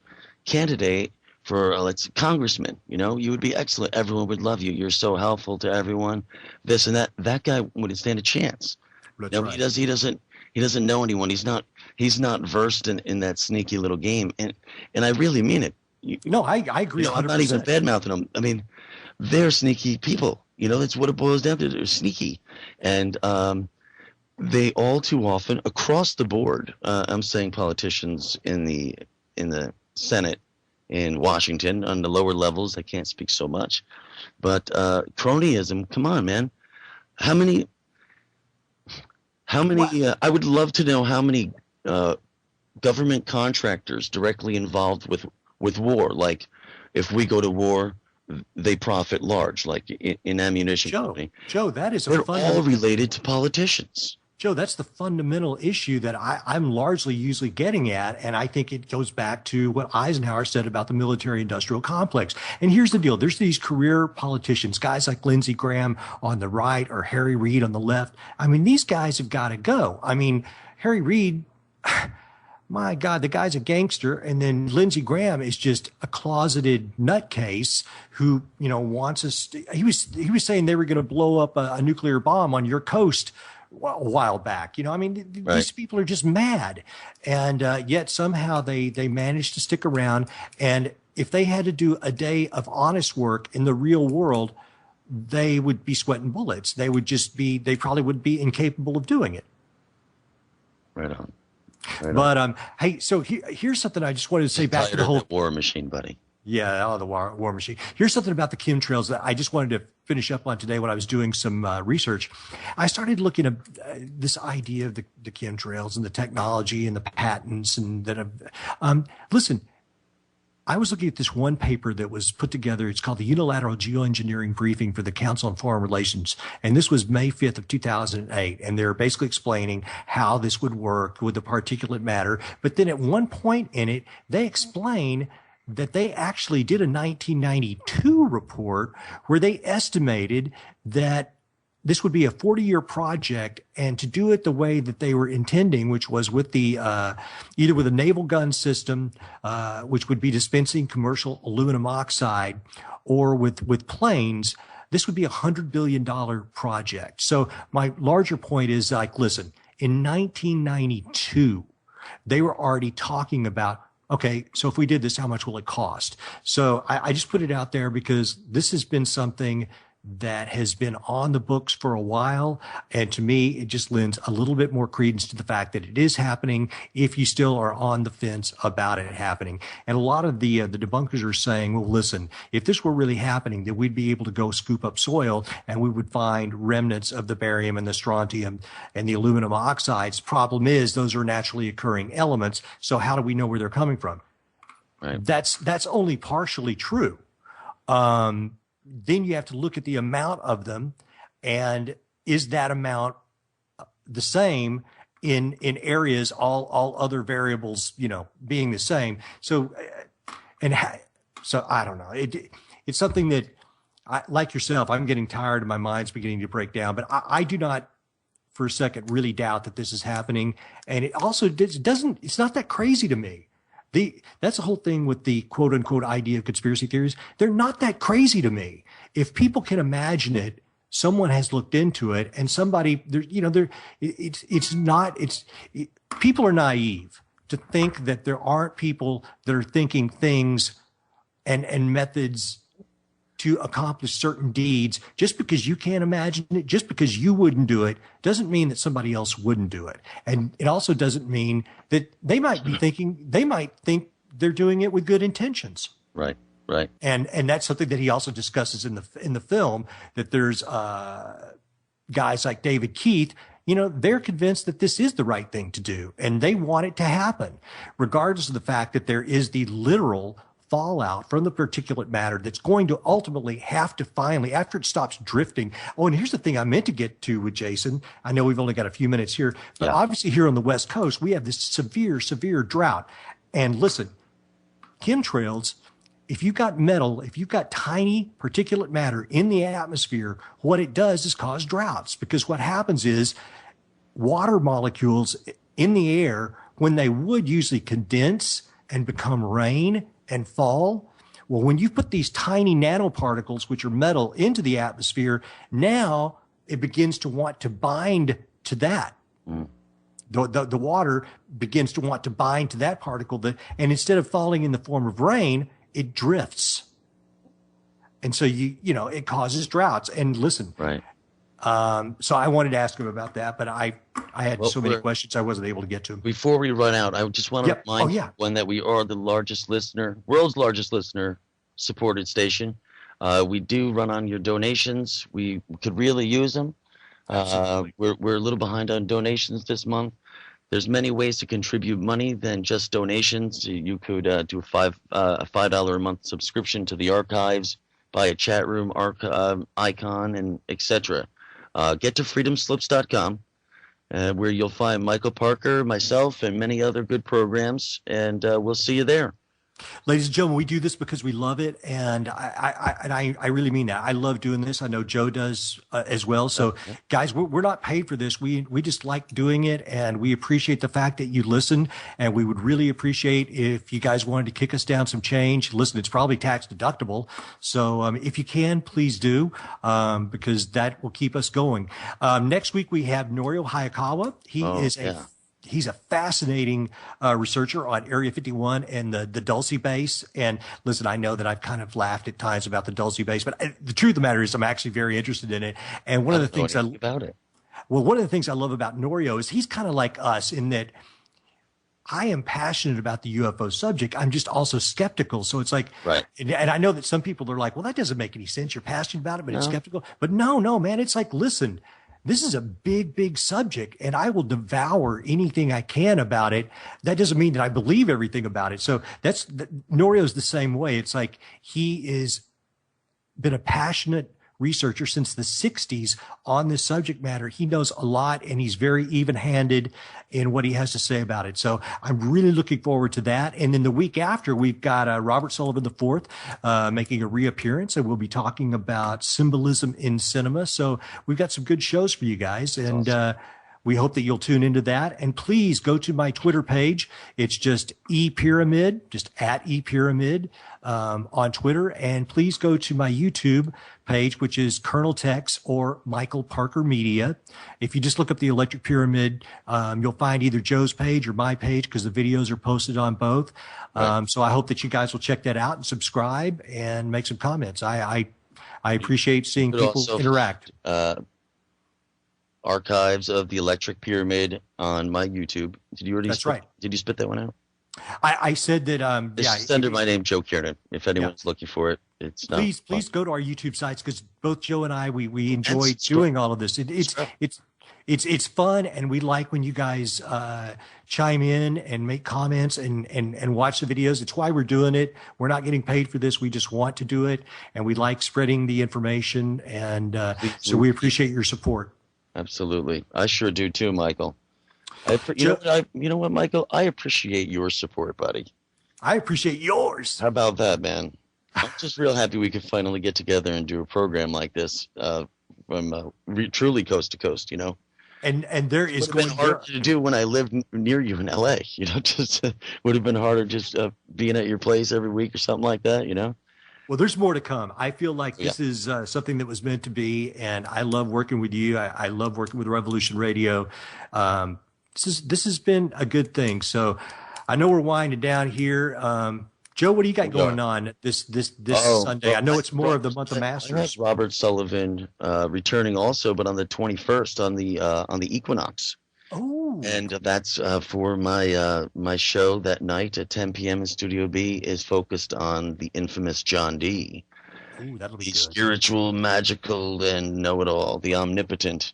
candidate for let's say, congressman. You know, you would be excellent. Everyone would love you. You're so helpful to everyone. This and that. That guy wouldn't stand a chance. That's no, right. He doesn't know anyone. He's not versed in that sneaky little game. And I really mean it. No, I agree. You know, I'm not even bad mouthing them. I mean, they're sneaky people. You know, that's what it boils down to. They're sneaky, and they all too often across the board. I'm saying politicians in the Senate in Washington on the lower levels. I can't speak so much, but cronyism. Come on, man. How many? I would love to know how many government contractors directly involved with war. Like, if we go to war, they profit large. Like in ammunition company. Joe, that is they're all related to politicians. Joe, that's the fundamental issue that I'm largely usually getting at, and I think it goes back to what Eisenhower said about the military-industrial complex. And here's the deal. There's these career politicians, guys like Lindsey Graham on the right or Harry Reid on the left. I mean, these guys have got to go. I mean, Harry Reid, my God, the guy's a gangster, and then Lindsey Graham is just a closeted nutcase who, you know, wants us – he was saying they were going to blow up a nuclear bomb on your coast a while back. You know, I mean, Right. These people are just mad. And yet somehow they managed to stick around. And if they had to do a day of honest work in the real world, they would be sweating bullets. They probably would be incapable of doing it. Right on. But hey, so here's something I just wanted to say back to the whole war machine, buddy. Yeah, the war machine. Here's something about the chemtrails that I just wanted to finish up on today when I was doing some research. I started looking at this idea of the chemtrails and the technology and the patents and that. Listen, I was looking at this one paper that was put together. It's called the Unilateral Geoengineering Briefing for the Council on Foreign Relations. And this was May 5th of 2008. And they're basically explaining how this would work with the particulate matter. But then at one point in it, they explain that they actually did a 1992 report where they estimated that this would be a 40-year project, and to do it the way that they were intending, which was with the either with a naval gun system, which would be dispensing commercial aluminum oxide, or with planes, this would be a $100 billion project. So my larger point is, like, listen, in 1992, they were already talking about, okay, so if we did this, how much will it cost? So I just put it out there because this has been something that has been on the books for a while. And to me, it just lends a little bit more credence to the fact that it is happening if you still are on the fence about it happening. And a lot of the debunkers are saying, well, listen, if this were really happening, then we'd be able to go scoop up soil and we would find remnants of the barium and the strontium and the aluminum oxides. Problem is, those are naturally occurring elements. So how do we know where they're coming from? Right. That's only partially true. Then you have to look at the amount of them, and is that amount the same in areas, all other variables, you know, being the same. So I don't know. It's something that like yourself, I'm getting tired and my mind's beginning to break down, but I do not for a second really doubt that this is happening. And it also it's not that crazy to me. That's the whole thing with the quote unquote idea of conspiracy theories. They're not that crazy to me. If people can imagine it, someone has looked into it, and people are naive to think that there aren't people that are thinking things and methods to accomplish certain deeds. Just because you can't imagine it, just because you wouldn't do it, doesn't mean that somebody else wouldn't do it. And it also doesn't mean that they might think they're doing it with good intentions. Right. Right. And that's something that he also discusses in the film, that there's guys like David Keith, you know, they're convinced that this is the right thing to do, and they want it to happen, regardless of the fact that there is the literal fallout from the particulate matter that's going to ultimately have to finally, after it stops drifting. Oh, and here's the thing I meant to get to with Jason. I know we've only got a few minutes here, but obviously here on the West Coast, we have this severe, severe drought. And listen, chemtrails, if you've got metal, if you've got tiny particulate matter in the atmosphere, what it does is cause droughts, because what happens is water molecules in the air, when they would usually condense and become rain and fall, well, when you put these tiny nanoparticles, which are metal, into the atmosphere, now it begins to want to bind to that. The water begins to want to bind to that particle, and instead of falling in the form of rain, it drifts. And so it causes droughts. And listen, right. So I wanted to ask him about that, but I had so many questions I wasn't able to get to him. Before we run out, I just want to remind everyone that we are the world's largest listener supported station. We do run on your donations. We could really use them. We're a little behind on donations this month. There's many ways to contribute money than just donations. You could do a $5 a month subscription to the archives, buy a chat room icon, and etc. Get to freedomslips.com, where you'll find Michael Parker, myself, and many other good programs, and we'll see you there. Ladies and gentlemen, we do this because we love it, and I really mean that. I love doing this. I know Joe does as well. So, guys, we're not paid for this. We just like doing it, and we appreciate the fact that you listen, and we would really appreciate if you guys wanted to kick us down some change. Listen, it's probably tax deductible, so if you can, please do, because that will keep us going. Next week, we have Norio Hayakawa. He's a fascinating researcher on Area 51 and the Dulce base. And listen, I know that I've kind of laughed at times about the Dulce base, but the truth of the matter is I'm actually very interested in it. And one of the things one of the things I love about Norio is he's kind of like us in that I am passionate about the UFO subject. I'm just also skeptical. So it's like, and I know that some people are like, well, that doesn't make any sense. You're passionate about it, but it's skeptical. But no, man, it's like, listen, this is a big, big subject, and I will devour anything I can about it. That doesn't mean that I believe everything about it. So Norio's the same way. It's like he is been a passionate researcher since the 60s on this subject matter. He knows a lot, and he's very even-handed in what he has to say about it. So I'm really looking forward to that. And then the week after, we've got Robert Sullivan IV making a reappearance, and we'll be talking about symbolism in cinema. So we've got some good shows for you guys, and we hope that you'll tune into that. And please go to my Twitter page. It's just ePyramid, just at ePyramid on Twitter. And please go to my YouTube page, which is Colonel Tex or Michael Parker Media. If you just look up the Electric Pyramid, you'll find either Joe's page or my page, because the videos are posted on both. So I hope that you guys will check that out and subscribe and make some comments. I appreciate seeing people interact. Archives of the Electric Pyramid on my YouTube. Did you already? That's right. Did you spit that one out? I said that. It's under my name, Joe Kiernan. If anyone's looking for it, it's not. Please go to our YouTube sites, because both Joe and I we enjoy doing all of this. It's fun, and we like when you guys chime in and make comments and watch the videos. It's why we're doing it. We're not getting paid for this. We just want to do it, and we like spreading the information, and so we appreciate your support. Absolutely. I sure do too, Michael. You know what, Michael? I appreciate your support, buddy. I appreciate yours. How about that, man? I'm just real happy we could finally get together and do a program like this from truly coast to coast, And there is going to be hard to do when I lived near you in LA. Just would have been harder just being at your place every week or something like that, Well, there's more to come. I feel like this is something that was meant to be, and I love working with you. I love working with Revolution Radio. This has been a good thing. So I know we're winding down here. Joe, what do you got going on this Sunday? I know it's more of the month of Masters. Robert Sullivan returning also, but on the 21st on the equinox. Oh, and that's for my show that night at 10 p.m. in Studio B is focused on the infamous John D. Ooh, that'll be the good. Spiritual, magical, and know-it-all, the omnipotent.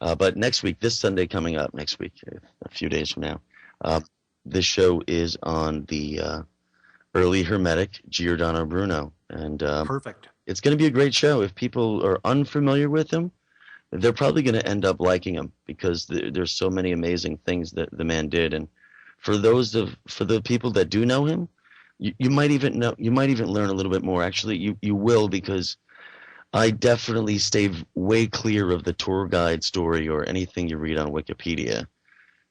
But next week, this Sunday coming up, next week, a few days from now, this show is on the early Hermetic Giordano Bruno, and perfect. It's going to be a great show. If people are unfamiliar with him, they're probably going to end up liking him, because there's so many amazing things that the man did. And for the people that do know him, you might even learn a little bit more. Actually, you will, because I definitely stay way clear of the tour guide story or anything you read on Wikipedia.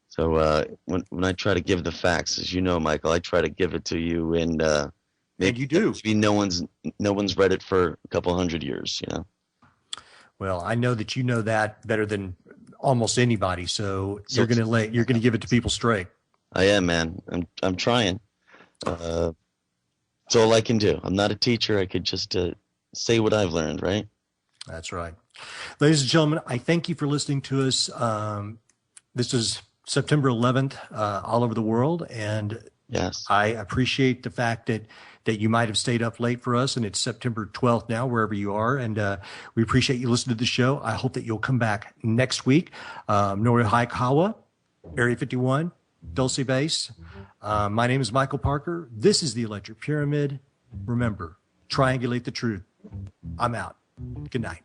So when I try to give the facts, as you know, Michael, I try to give it to you, and you do. Maybe no one's read it for a couple hundred years, you know. Well, I know that you know that better than almost anybody. So you're gonna give it to people straight. I am, man. I'm trying. It's all I can do. I'm not a teacher. I could just say what I've learned, right? That's right. Ladies and gentlemen, I thank you for listening to us. This is September 11th, all over the world. And yes, I appreciate the fact that you might have stayed up late for us, and it's September 12th now, wherever you are. And we appreciate you listening to the show. I hope that you'll come back next week. Nori Haikawa, Area 51, Dulce Base. My name is Michael Parker. This is the Electric Pyramid. Remember, triangulate the truth. I'm out. Good night.